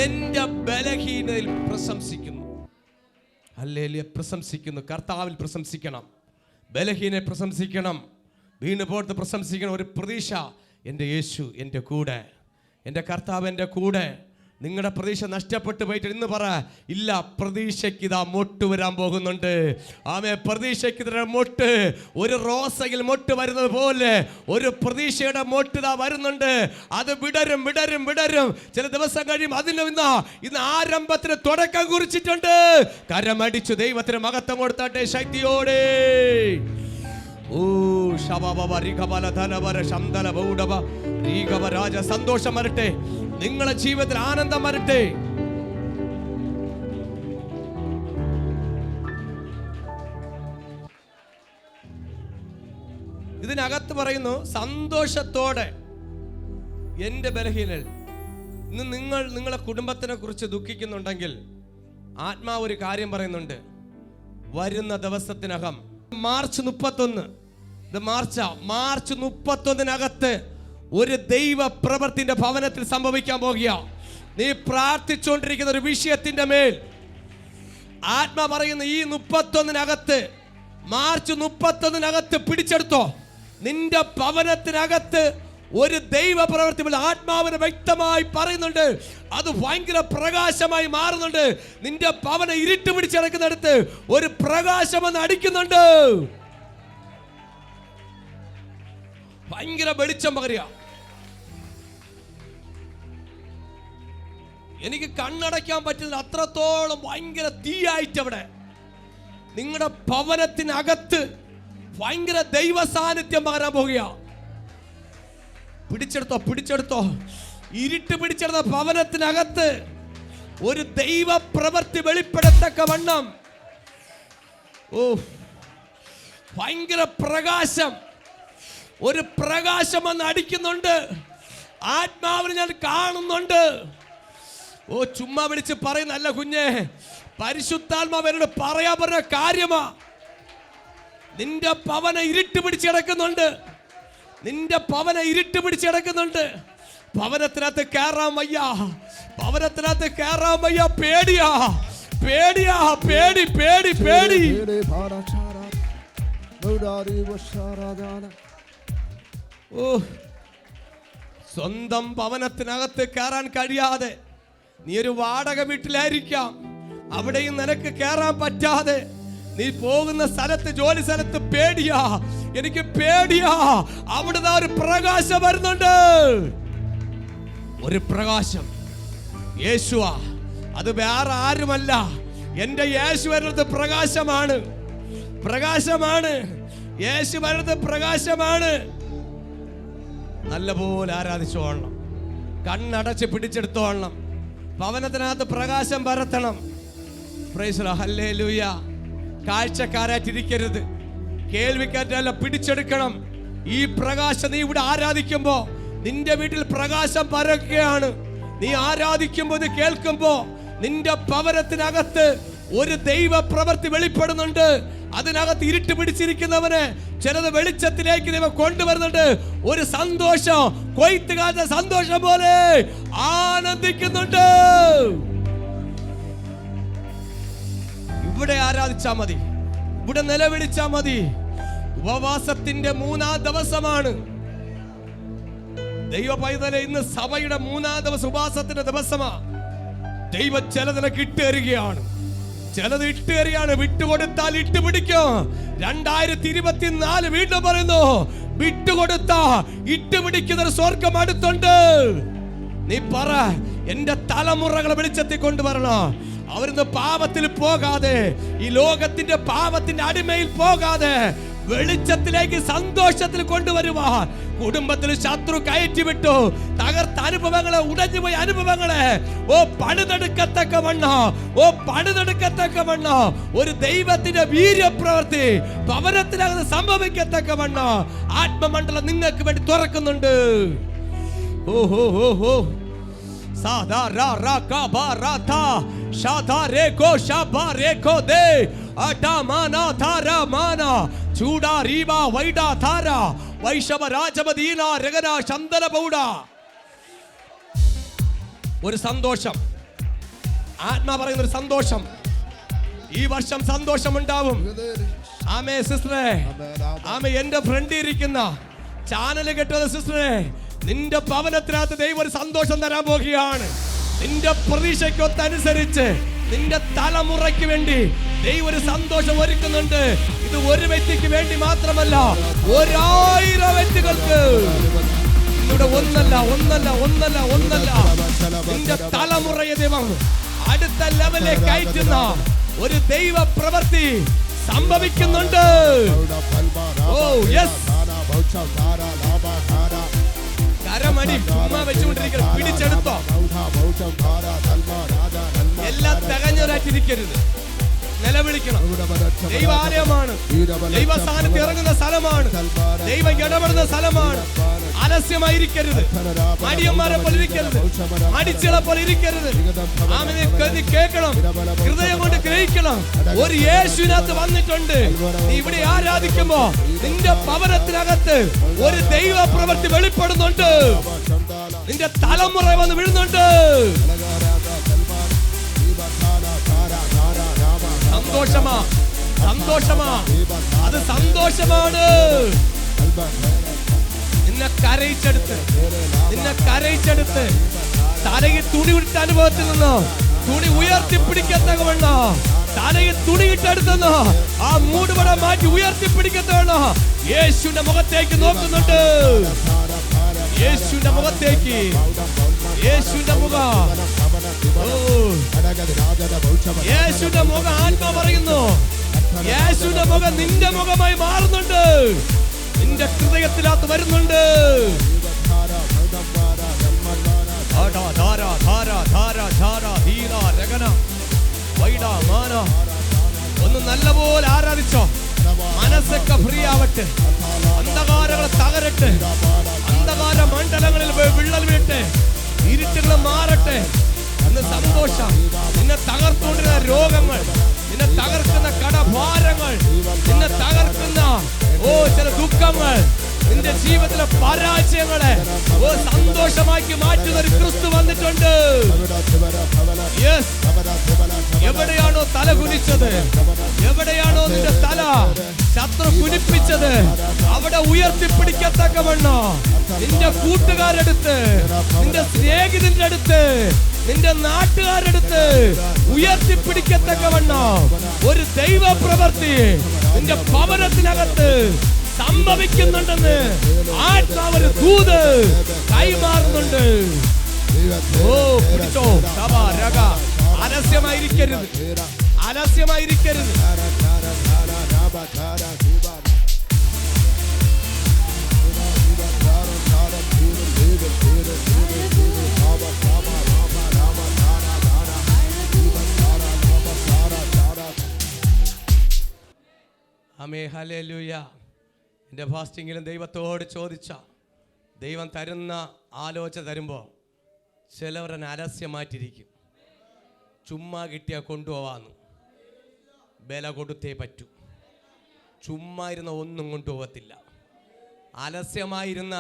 എന്റെ ബലഹീനതയിൽ പ്രശംസിക്കുന്നു. ഹല്ലേലൂയ. പ്രശംസിക്കുന്നു, കർത്താവിൽ പ്രശംസിക്കണം, ബലഹീനെ പ്രശംസിക്കണം, വീണുപോഴത്ത് പ്രശംസിക്കണം. ഒരു പ്രതീക്ഷ, എൻ്റെ യേശു എൻ്റെ കൂടെ, എൻ്റെ കർത്താവ് എൻ്റെ കൂടെ. നിങ്ങളുടെ പ്രതീക്ഷ നഷ്ടപ്പെട്ടു പോയിട്ട് ഇന്ന് പറ, ഇല്ല, പ്രതീക്ഷയ്ക്ക് ഇതാ മൊട്ട് വരാൻ പോകുന്നുണ്ട്. ആമേ, പ്രതീക്ഷയ്ക്ക് ഇതാ മൊട്ട്, ഒരു റോസയിൽ മൊട്ട് വരുന്നത് പോലെ ഒരു പ്രതീക്ഷയുടെ മൊട്ട് ഇതാ വരുന്നുണ്ട്. അത് വിടരും വിടരും വിടരും. ചില ദിവസം കഴിയും അതിന് ഇന്ന് ആരംഭത്തിന് തുടക്കം കുറിച്ചിട്ടുണ്ട്. കരമടിച്ചു ദൈവത്തിന് മഹത്വം കൊടുത്താട്ടെ ശക്തിയോടെ. സന്തോഷം വരട്ടെ, നിങ്ങളെ ജീവിതത്തിൽ ആനന്ദം വരട്ടെ. ഇതിനകത്ത് പറയുന്നു സന്തോഷത്തോടെ എന്റെ ബലഹീനൽ. ഇന്ന് നിങ്ങളെ കുടുംബത്തിനെ കുറിച്ച് ദുഃഖിക്കുന്നുണ്ടെങ്കിൽ ആത്മാവ് ഒരു കാര്യം പറയുന്നുണ്ട്. വരുന്ന ദിവസത്തിനകം മാർച്ച് 31, മാർച്ച് 31 ഒരു ദൈവ പ്രവൃത്തിന്റെ ഭവനത്തിൽ സംഭവിക്കാൻ പോകുക. നീ പ്രാർത്ഥിച്ചുകൊണ്ടിരിക്കുന്ന ഒരു വിഷയത്തിന്റെ മേൽ ആത്മാ പറയുന്ന ഈ 31 മാർച്ച് 31 പിടിച്ചെടുത്തോ. നിന്റെ ഭവനത്തിനകത്ത് ഒരു ദൈവ പ്രവൃത്തി ആത്മാവിനെ വ്യക്തമായി പറയുന്നുണ്ട്. അത് ഭയങ്കര പ്രകാശമായി മാറുന്നുണ്ട്. നിന്റെ ഭവനം ഇരുട്ട് പിടിച്ചെടുക്കുന്നിടത്ത് ഒരു പ്രകാശം വന്ന് അടിക്കുന്നുണ്ട്. ഭയങ്കര വെളിച്ചം പകരുക. എനിക്ക് കണ്ണടയ്ക്കാൻ പറ്റുന്ന അത്രത്തോളം ഭയങ്കര തീയായിട്ട് അവിടെ നിങ്ങളുടെ ഭവനത്തിനകത്ത് ഭയങ്കര ദൈവ സാന്നിധ്യം പകരാൻ പോകുക. പിടിച്ചെടുത്തോ. ഇരുട്ട് പിടിച്ചെടുത്ത ഭവനത്തിനകത്ത് ഒരു ദൈവ പ്രവൃത്തി വെളിപ്പെടത്തക്ക വണ്ണം ഭയങ്കര പ്രകാശം, ഒരു പ്രകാശം വന്ന് അടിക്കുന്നുണ്ട്. ആത്മാവിനെ ഞാൻ കാണുന്നുണ്ട്. ഓ ചുമ്മാ വിളിച്ച് പറയുന്നല്ല കുഞ്ഞെ, പരിശുദ്ധാത്മാവരോട് പറയാൻ പറഞ്ഞ കാര്യമാ. നിന്റെ പവനെ ഇരുട്ട് പിടിച്ച് കിടക്കുന്നുണ്ട്. നിന്റെ പവനെ ഇരുട്ട് പിടിച്ച് കിടക്കുന്നുണ്ട്. ഭവനത്തിനകത്ത് കയറാൻ വയ്യ. ഭവനത്തിനകത്ത് കയറാൻ വയ്യ. പേടിയാ, പേടിയാ, പേടി, പേടി, പേടി. ഓ സ്വന്തം ഭവനത്തിനകത്ത് കയറാൻ കഴിയാതെ നീ ഒരു വാടക വീട്ടിലായിരിക്കാം. അവിടെയും നിനക്ക് കയറാൻ പറ്റാതെ നീ പോകുന്ന സ്ഥലത്ത്, ജോലി സ്ഥലത്ത് പേടിയാ. എനിക്ക് പേടിയാ. അവിടുന്ന് ഒരു പ്രകാശം വരുന്നുണ്ട്. ഒരു പ്രകാശം യേശുവാ. അത് വേറെ ആരുമല്ല, എന്റെ യേശു വരുന്നത് പ്രകാശമാണ്. പ്രകാശമാണ് യേശു വരുന്നത്, പ്രകാശമാണ്. നല്ലപോലെ ആരാധിച്ചോളണം. കണ്ണടച്ച് പിടിച്ചെടുത്തോളണം. ഭവനത്തിനകത്ത് പ്രകാശം പരത്തണം. Praise the Lord. ഹല്ലേലൂയ. കാഴ്ചക്കാരായിട്ടിരിക്കരുത്, കേൾവിക്കാരല്ല, പിടിച്ചെടുക്കണം. ഈ പ്രകാശം നീ ഇവിടെ ആരാധിക്കുമ്പോ നിന്റെ വീട്ടിൽ പ്രകാശം പരക്കുകയാണ്. നീ ആരാധിക്കുമ്പോൾ, ഇത് കേൾക്കുമ്പോ നിന്റെ ഭവനത്തിനകത്ത് ഒരു ദൈവ പ്രവൃത്തി വെളിപ്പെടുന്നുണ്ട്. അതിനകത്ത് ഇരുട്ട് പിടിച്ചിരിക്കുന്നവനെ ചിലത് വെളിച്ചത്തിലേക്ക് ദൈവം കൊണ്ടുവരുന്നുണ്ട്. ഒരു സന്തോഷം, കൊയ്ത്തുകാരുടെ സന്തോഷം പോലെ ആനന്ദിക്കുന്നുണ്ട്. ഇവിടെ ആരാധിച്ചാ മതി, ഇവിടെ നിലവിളിച്ചാ മതി. ഉപവാസത്തിന്റെ 3-ാം ദിവസമാണ്. ദൈവ പൈതലെ, ഇന്ന് സഭയുടെ 3-ാം ദിവസം ഉപവാസത്തിന്റെ ദിവസമാ. ദൈവം ചിലതിനെ ഇട്ടുതരികയാണ്, ചിലത് ഇട്ടുതരികയാണ്. വിട്ടുകൊടുത്താൽ ഇട്ടുപിടിക്കും. 2024 വീണ്ടും പറയുന്നു, വിട്ടുകൊടുത്ത ഇട്ടുപിടിക്കുന്ന ഒരു സ്വർഗം അടുത്തുണ്ട്. നീ പറ, എന്റെ തലമുറകളെ വെളിച്ചത്തിൽ കൊണ്ടുവരണം. അവരിന്ന് പാപത്തിൽ പോകാതെ, ഈ ലോകത്തിന്റെ പാപത്തിന്റെ അടിമയിൽ പോകാതെ വെളിച്ചത്തിലേക്ക്, സന്തോഷത്തിൽ കൊണ്ടുവരുവാൻ. കുടുംബത്തിൽ ശത്രു കയറ്റി വിട്ടു, തകർത്ത അനുഭവങ്ങളെ, ഉടഞ്ഞുപോയ അനുഭവങ്ങളെ പണിതെടുക്കത്തക്കവണ്ണം ഒരു ദൈവത്തിന്റെ വീര്യപ്രവൃത്തി ഭവനത്തിനകത്ത് സംഭവിക്കത്തക്കവണ്ണം ആത്മമണ്ഡലം നിങ്ങൾക്ക് വേണ്ടി തുറക്കുന്നുണ്ട്. ഓഹോ ഹോ ഹോ. സാധാ രാ രാ കാ ബാ രാ താ ഷാധാ രേ കോ ഷാബാ രേ കോ ദേ അടാ മാനാ ധാരാ മാനാ ചൂടാ റീവാ വൈഡാ ധാരാ വൈഷവ രാജമദീന രഗന ശന്തന പൗഡ. ഒരു സന്തോഷം, ആത്മാ പറയുന്ന ഒരു സന്തോഷം. ഈ വർഷം സന്തോഷം ഉണ്ടാവും. ആമേ സിസ്റ്ററെ, ആമേ. എന്റെ ഫ്രണ്ട് ഇരിക്കുന്ന ചാനൽ കെട്ടുന്ന സിസ്റ്ററെ, നിന്റെ ഭവനത്തിനകത്ത് ദൈവം ഒരു സന്തോഷം തരാൻ പോകുകയാണ്. നിന്റെ പ്രതീക്ഷയ്ക്കൊത്തനുസരിച്ച് നിന്റെ തലമുറയ്ക്ക് വേണ്ടി ദൈവം ഒരു സന്തോഷം ഒരുക്കുന്നുണ്ട്. ഇത് ഒരു വ്യക്തിക്ക് വേണ്ടി മാത്രമല്ല, 1000 വ്യക്തികൾക്ക്. ഇവിടെ ഒന്നല്ല, നിന്റെ തലമുറയെ ദൈവം അടുത്ത ലെവലിലേക്ക് കയറ്റുന്ന ഒരു ദൈവ പ്രവൃത്തി സംഭവിക്കുന്നുണ്ട്. ഓ യെസ്. കരമടി ചുമ്മാ വെച്ചുകൊണ്ടിരിക്കരുത്, പിടിച്ചെടുത്തോ. എല്ലാം തികഞ്ഞവരായിട്ടിരിക്കരുത്. നിലവിളിക്കണം. ദൈവാലയമാണ്, ദൈവ സ്ഥാനത്ത് ഇറങ്ങുന്ന സ്ഥലമാണ്, ദൈവം ഇടപെടുന്ന സ്ഥലമാണ്. അലസ്യമായിരിക്കരുത്, മടിയന്മാരെ പോലെ ഇരിക്കരുത്, മടിച്ചുകളെ പോലെ ഇരിക്കരുത്. ആമേൻ. കേൾക്കണം, ഹൃദയം കൊണ്ട് ഗ്രഹിക്കണം. ഒരു യേശുവിനകത്ത് വന്നിട്ടുണ്ട്. നീ ഇവിടെ ആരാധിക്കുമ്പോ നിന്റെ ഭവനത്തിനകത്ത് ഒരു ദൈവ പ്രവൃത്തി വെളിപ്പെടുന്നുണ്ട്. നിന്റെ തലമുറ വന്ന് വീഴുന്നുണ്ട്. സന്തോഷമാ, സന്തോഷമാ, അത് സന്തോഷമാണ്. നിന്നെ കരയിച്ചെടുത്ത് തലയിൽ തുണി വിട്ട അനുഭവത്തിൽ നിന്നോ തുണി ഉയർത്തിപ്പിടിക്കത്തക്കവണ്ണോ, തലയിൽ തുണി ഇട്ടെടുത്തെന്നോ ആ മൂടുപടം മാറ്റി ഉയർത്തിപ്പിടിക്കത്തവണ്ണോ യേശുവിന്റെ മുഖത്തേക്ക് നോക്കുന്നുണ്ട്. യേശുവിന്റെ മുഖത്തേക്ക്, യേശുവിന്റെ മുഖം, യേശുവിന്റെ മുഖം. ആത്മാ പറയുന്നു, യേശുവിന്റെ മുഖം നിന്റെ മുഖമായി മാറുന്നുണ്ട്. നിന്റെ ഹൃദയത്തിനകത്ത് വരുന്നുണ്ട്. ഒന്ന് നല്ലപോലെ ആരാധിച്ചോ. മനസ്സൊക്കെ ഫ്രീ ആവട്ടെ. അന്ധകാരങ്ങളെ തകരട്ടെ. അന്ധകാര മണ്ഡലങ്ങളിൽ വിള്ളൽ വീട്ടെ. ഇരുട്ടുകൾ മാറട്ടെ. ഇന്ന് സന്തോഷം, നിന്നെ തകർത്തുകൊണ്ടിരുന്ന രോഗങ്ങൾ, നിന്നെ തകർക്കുന്ന കടഭാരങ്ങൾ, നിന്നെ തകർക്കുന്ന ചില ദുഃഖങ്ങൾ, നിന്റെ ജീവിതത്തിലെ പരാജയങ്ങളെ സന്തോഷമാക്കി മാറ്റുന്ന ഒരു ക്രിസ്തു വന്നിട്ടുണ്ട്. എവിടെയാണോ തല കുനിച്ചത്, എവിടെയാണോ നിന്റെ തല ശത്രു കുനിപ്പിച്ചത്, അവിടെ ഉയർത്തിപ്പിടിക്കത്തക്കവണ്ണം നിന്റെ കൂട്ടുകാരെടുത്ത്, നിന്റെ സ്നേഹിതന്റെ അടുത്ത്, നിന്റെ നാട്ടുകാരെടുത്ത് ഉയർത്തിപ്പിടിക്കത്തക്കവണ്ണം ഒരു ദൈവ പ്രവൃത്തി നിന്റെ ഭവനത്തിനകത്ത് സംഭവിക്കുന്നുണ്ടെന്ന് ആത്മാവൊരു ദൂത് കൈമാറുന്നുണ്ട്. പിടിച്ചോ, അലസ്യമായിരിക്കരുത്, അലസ്യമായിരിക്കരുത്. ആമേൻ, ഹല്ലേലൂയ. എൻ്റെ ഫാസ്റ്റിങ്ങിലും ദൈവത്തോട് ചോദിച്ച ദൈവം തരുന്ന ആലോചന തരുമ്പോൾ ചിലവരെ അലസ്യമായിട്ടിരിക്കും. ചുമ്മാ കിട്ടിയാൽ കൊണ്ടുപോവാന്ന്, വില കൊടുത്തേ പറ്റൂ. ചുമ്മാ ഇരുന്ന ഒന്നും കൊണ്ടുപോകത്തില്ല. അലസ്യമായിരുന്ന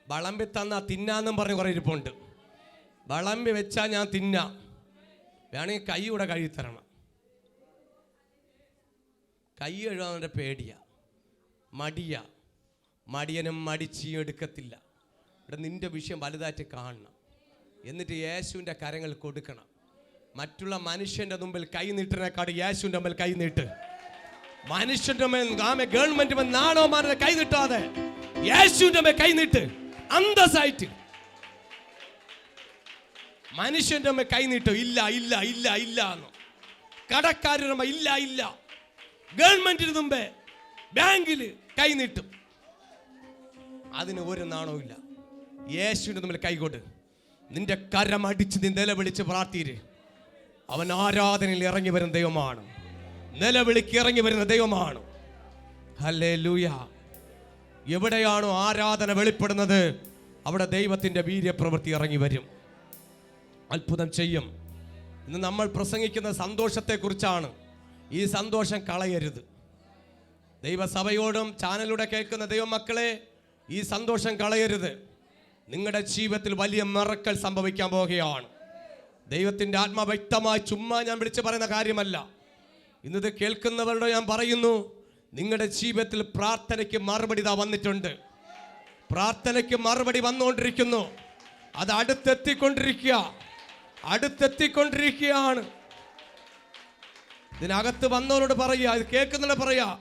വളമ്പി തന്നാ തിന്നാന്നും പറഞ്ഞ് കുറേ ഇരിപ്പുണ്ട്. വളമ്പി വെച്ചാൽ ഞാൻ തിന്നാം, വേണമെങ്കിൽ കൈ കൂടെ കഴുകി തരണം. കൈ കഴുകാൻ പേടിയാ, മടിയാ. മടിയനും മടിച്ചിയും എടുക്കത്തില്ല. ഇവിടെ നിന്റെ വിഷയം വലുതായിട്ട് കാണണം, എന്നിട്ട് യേശുവിൻ്റെ കരങ്ങൾ കൊടുക്കണം. മറ്റുള്ള മനുഷ്യൻ്റെ മുമ്പിൽ കൈ നീട്ടിനേക്കാട് യേശുവിൻ്റെ മുമ്പിൽ കൈ നീട്ട്. മനുഷ്യന്റെ മേൽ, ഗവൺമെന്റ് മേൽ, നാണോ മാനോ കൈ നീട്ടാതെ യേശുവിന്റെ മേൽ കൈ നീട്ട്. അന്തസ്സായിട്ട് മനുഷ്യന്റെ മേൽ കൈ നീട്ടോ. ഇല്ല ഇല്ല ഇല്ല ഇല്ല എന്നോ, കടക്കാരുടെ ഇല്ല ഇല്ല. ഗവൺമെന്റിന് മുമ്പേ ബാങ്കില് കൈ നീട്ടും, അതിന് ഒരു നാണവും ഇല്ല. യേശുവിന്റെ മുമ്പിൽ കൈകൊട്. നിന്റെ കരമടിച്ച് നീ നിലവിളിച്ച് പ്രാർത്ഥിര്. അവൻ ആരാധനയിൽ ഇറങ്ങി വരുന്ന ദൈവമാണ്, നിലവിളിക്ക് ഇറങ്ങി വരുന്ന ദൈവമാണ്. ഹല്ലേലൂയ. എവിടെയാണോ ആരാധന വെളിപ്പെടുന്നത് അവിടെ ദൈവത്തിന്റെ വീര്യപ്രവൃത്തി ഇറങ്ങി വരും, അത്ഭുതം ചെയ്യും. ഇന്ന് നമ്മൾ പ്രസംഗിക്കുന്ന സന്തോഷത്തെക്കുറിച്ചാണ്. ഈ സന്തോഷം കളയരുത്. ദൈവസഭയോടും ചാനലിലൂടെ കേൾക്കുന്ന ദൈവമക്കളെ, ഈ സന്തോഷം കളയരുത്. നിങ്ങളുടെ ജീവിതത്തിൽ വലിയ മിറക്കൽ സംഭവിക്കാൻ പോവുകയാണ്. ദൈവത്തിൻ്റെ ആത്മാ വ്യക്തമായി ചുമ്മാ ഞാൻ വിളിച്ചു പറയുന്ന കാര്യമല്ല. ഇന്നത് കേൾക്കുന്നവരോട് ഞാൻ പറയുന്നു, നിങ്ങളുടെ ജീവിതത്തിൽ പ്രാർത്ഥനയ്ക്ക് മറുപടി ഇതാ വന്നിട്ടുണ്ട്. പ്രാർത്ഥനയ്ക്ക് മറുപടി വന്നുകൊണ്ടിരിക്കുന്നു. അത് അടുത്തെത്തിക്കൊണ്ടിരിക്കുകയാണ്. ഇതിനകത്ത് വന്നവരോട് പറയുക, ഇത് കേൾക്കുന്നവരോട് പറയുക,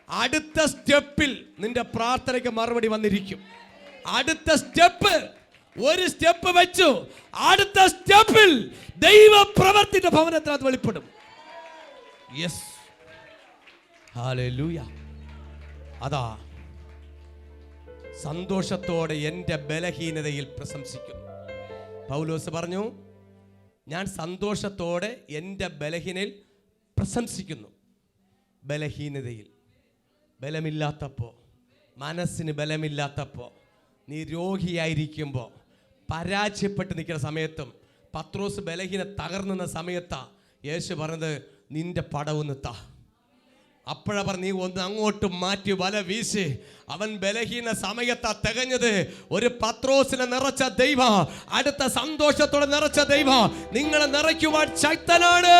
അടുത്ത സ്റ്റെപ്പിൽ നിന്റെ പ്രാർത്ഥനയ്ക്ക് മറുപടി വന്നിരിക്കും. അടുത്ത സ്റ്റെപ്പ്, ഒരു സ്റ്റെപ്പ് വെച്ചു, അടുത്ത സ്റ്റെപ്പിൽ ദൈവ പ്രവർത്തിയുടെ ഭവനത്തിനകത്ത് വെളിപ്പെടും. Yes, hallelujah. അതാ സന്തോഷത്തോടെ എൻ്റെ ബലഹീനതയിൽ പ്രശംസിക്കുന്നു. പൗലോസ് പറഞ്ഞു, ഞാൻ സന്തോഷത്തോടെ എൻ്റെ ബലഹീനതയിൽ പ്രശംസിക്കുന്നു. ബലഹീനതയിൽ, ബലമില്ലാത്തപ്പോൾ, മനസ്സിന് ബലമില്ലാത്തപ്പോൾ, നീ രോഗിയായിരിക്കുമ്പോൾ, പരാജയപ്പെട്ട് നിൽക്കുന്ന സമയത്തും, പത്രോസ് ബലഹീന തകർന്നുന്ന സമയത്താണ് യേശു പറഞ്ഞത്, നിന്റെ പടവൊന്ന് താ. അപ്പോഴാ പറഞ്ഞ്, നീ ഒന്ന് അങ്ങോട്ട് മാറ്റി വല വീശി. അവൻ ബലഹീന സമയത്താ തികഞ്ഞത്. ഒരു പത്രോസിനെ നിറച്ച ദൈവം അടുത്ത സന്തോഷത്തോടെ നിറച്ച ദൈവം നിങ്ങളെ നിറയ്ക്കുവാൻ ശക്തനാണ്.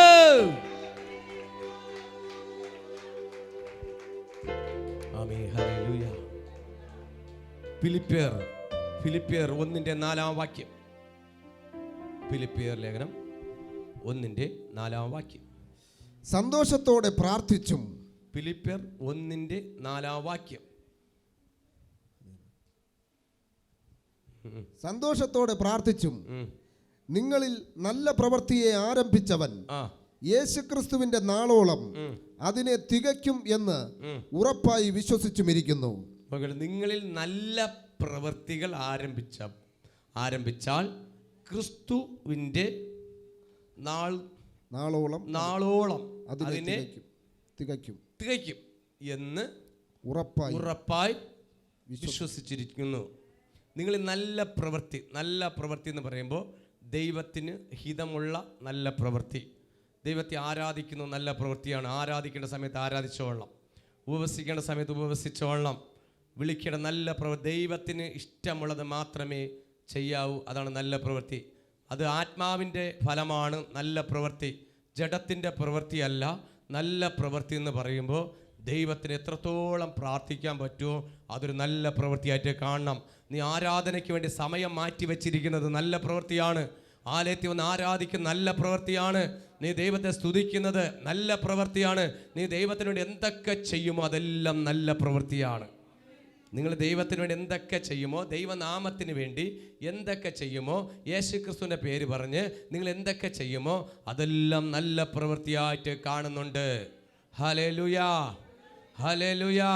ആമേൻ, ഹല്ലേലൂയ. ഫിലിപ്പിയർ 1:4. ഫിലിപ്പിയർ ലേഖനം 1:4. സന്തോഷത്തോടെ പ്രാർത്ഥിച്ചും. ഫിലിപ്പിയർ 1:4. സന്തോഷത്തോടെ പ്രാർത്ഥിച്ചും നിങ്ങളിൽ നല്ല പ്രവൃത്തിയെ ആരംഭിച്ചവൻ യേശുക്രിസ്തുവിന്റെ നാളോളം അതിനെ തികയ്ക്കും എന്ന് ഉറപ്പായി വിശ്വസിച്ചുമിരിക്കുന്നു. നിങ്ങളിൽ നല്ല പ്രവൃത്തികൾ ആരംഭിച്ചാൽ ക്രിസ്തുവിന്റെ നാളോളം അതിനെ തികയ്ക്കും എന്ന് ഉറപ്പായി വിശ്വസിച്ചിരിക്കുന്നു. നിങ്ങൾ നല്ല പ്രവൃത്തി എന്ന് പറയുമ്പോൾ ദൈവത്തിന് ഹിതമുള്ള നല്ല പ്രവൃത്തി. ദൈവത്തെ ആരാധിക്കുന്ന നല്ല പ്രവൃത്തിയാണ്. ആരാധിക്കേണ്ട സമയത്ത് ആരാധിച്ചോളണം, ഉപവസിക്കേണ്ട സമയത്ത് ഉപവസിച്ചോളണം, വിളിക്കേണ്ട നല്ല പ്രവൃത്തി. ദൈവത്തിന് ഇഷ്ടമുള്ളത് മാത്രമേ ചെയ്യാവൂ. അതാണ് നല്ല പ്രവൃത്തി. അത് ആത്മാവിൻ്റെ ഫലമാണ് നല്ല പ്രവൃത്തി, ജഡത്തിൻ്റെ പ്രവൃത്തിയല്ല. നല്ല പ്രവൃത്തി എന്ന് പറയുമ്പോൾ ദൈവത്തിന് എത്രത്തോളം പ്രാർത്ഥിക്കാൻ പറ്റുമോ അതൊരു നല്ല പ്രവൃത്തിയായിട്ട് കാണണം. നീ ആരാധനയ്ക്ക് വേണ്ടി സമയം മാറ്റി വെച്ചിരിക്കുന്നത് നല്ല പ്രവൃത്തിയാണ്. ആലയത്തിൽ വന്ന് ആരാധിക്കുന്ന നല്ല പ്രവൃത്തിയാണ്. നീ ദൈവത്തെ സ്തുതിക്കുന്നത് നല്ല പ്രവൃത്തിയാണ്. നീ ദൈവത്തിന് വേണ്ടി എന്തൊക്കെ ചെയ്യുമോ അതെല്ലാം നല്ല പ്രവൃത്തിയാണ്. നിങ്ങൾ ദൈവത്തിന് വേണ്ടി എന്തൊക്കെ ചെയ്യുമോ, ദൈവനാമത്തിന് വേണ്ടി എന്തൊക്കെ ചെയ്യുമോ, യേശുക്രിസ്തുവിൻ്റെ പേര് പറഞ്ഞ് നിങ്ങൾ എന്തൊക്കെ ചെയ്യുമോ അതെല്ലാം നല്ല പ്രവൃത്തിയായിട്ട് കാണുന്നുണ്ട്. ഹല്ലേലൂയാ, ഹല്ലേലൂയാ.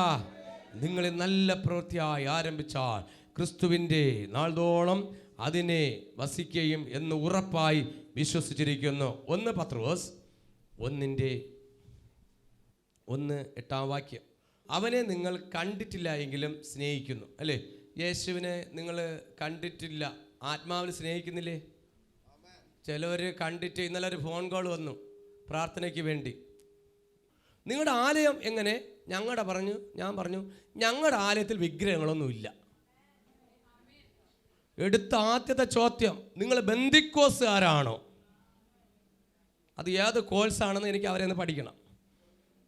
നിങ്ങൾ നല്ല പ്രവൃത്തിയായി ആരംഭിച്ചാൽ ക്രിസ്തുവിൻ്റെ നാൾതോളം അതിനെ വസിക്കുകയും എന്ന് ഉറപ്പായി വിശ്വസിച്ചിരിക്കുന്നു. 1 പത്രോസ് 1:8 അവനെ നിങ്ങൾ കണ്ടിട്ടില്ല എങ്കിലും സ്നേഹിക്കുന്നു. അല്ലേ? യേശുവിനെ നിങ്ങൾ കണ്ടിട്ടില്ല, ആത്മാവിൽ സ്നേഹിക്കുന്നില്ലേ? ചിലവർ കണ്ടിട്ട്, ഇന്നലെ ഒരു ഫോൺ കോൾ വന്നു പ്രാർത്ഥനയ്ക്ക് വേണ്ടി. നിങ്ങളുടെ ആലയം എങ്ങനെ? ഞാൻ പറഞ്ഞു ഞങ്ങളുടെ ആലയത്തിൽ വിഗ്രഹങ്ങളൊന്നുമില്ല. എടുത്ത ആദ്യത്തെ ചോദ്യം, നിങ്ങൾ ബന്ധിക്കോസുകാരാണോ? അത് ഏത് കോഴ്സാണെന്ന് എനിക്ക് അവരെ ഒന്ന് പഠിക്കണം.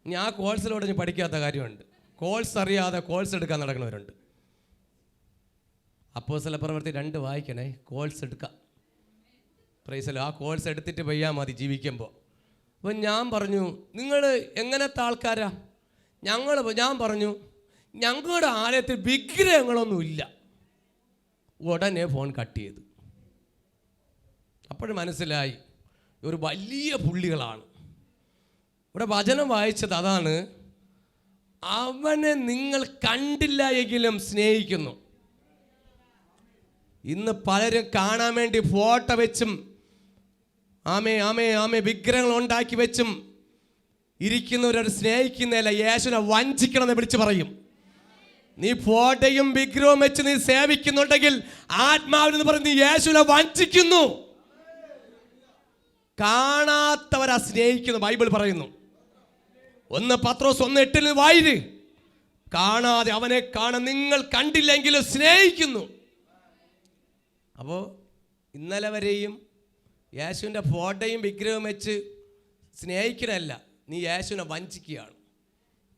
ഞാൻ ആ കോഴ്സിലോട് ഞാൻ പഠിക്കാത്ത കാര്യമുണ്ട്. കോഴ്സ് അറിയാതെ കോഴ്സ് എടുക്കാൻ നടക്കുന്നവരുണ്ട്. അപ്പോസ്തല പ്രവൃത്തി 2 വായിക്കണേ. കോഴ്സ് എടുക്കാം. പ്രൈസല്ലോ. ആ കോഴ്സ് എടുത്തിട്ട് പോയാൽ മതി ജീവിക്കുമ്പോൾ. അപ്പം ഞാൻ പറഞ്ഞു, നിങ്ങൾ എങ്ങനത്തെ ആൾക്കാരാ? ഞാൻ പറഞ്ഞു ഞങ്ങളുടെ ആലയത്തിൽ വിഗ്രഹങ്ങളൊന്നുമില്ല. ഉടനെ ഫോൺ കട്ട് ചെയ്തു. അപ്പോഴും മനസ്സിലായി ഒരു വലിയ പുള്ളികളാണ്. ഇവിടെ വചനം വായിച്ചത് അതാണ്, അവനെ നിങ്ങൾ കണ്ടില്ല എങ്കിലും സ്നേഹിക്കുന്നു. ഇന്ന് പലരും കാണാൻ വേണ്ടി ഫോട്ടോ വെച്ചും ആമേ വിഗ്രഹങ്ങൾ ഉണ്ടാക്കി വെച്ചും ഇരിക്കുന്നവരോട് സ്നേഹിക്കുന്നില്ല. യേശുവിനെ വഞ്ചിക്കണമെന്ന് വിളിച്ചു പറയും. നീ ഫോട്ടോയും വിഗ്രഹവും വെച്ച് നീ സേവിക്കുന്നുണ്ടെങ്കിൽ ആത്മാവിനെന്ന് പറഞ്ഞ് നീ യേശുവിനെ വഞ്ചിക്കുന്നു. കാണാത്തവരാ സ്നേഹിക്കുന്നു. ബൈബിൾ പറയുന്നു. 1 പത്രോസ് 1:8 വായിര്. കാണാതെ അവനെ കാണാൻ നിങ്ങൾ കണ്ടില്ലെങ്കിലും സ്നേഹിക്കുന്നു. അപ്പോൾ ഇന്നലെ വരെയും യേശുവിൻ്റെ ഫോട്ടോയും വിഗ്രഹവും വെച്ച് സ്നേഹിക്കണമല്ല, നീ യേശുവിനെ വഞ്ചിക്കുകയാണ്,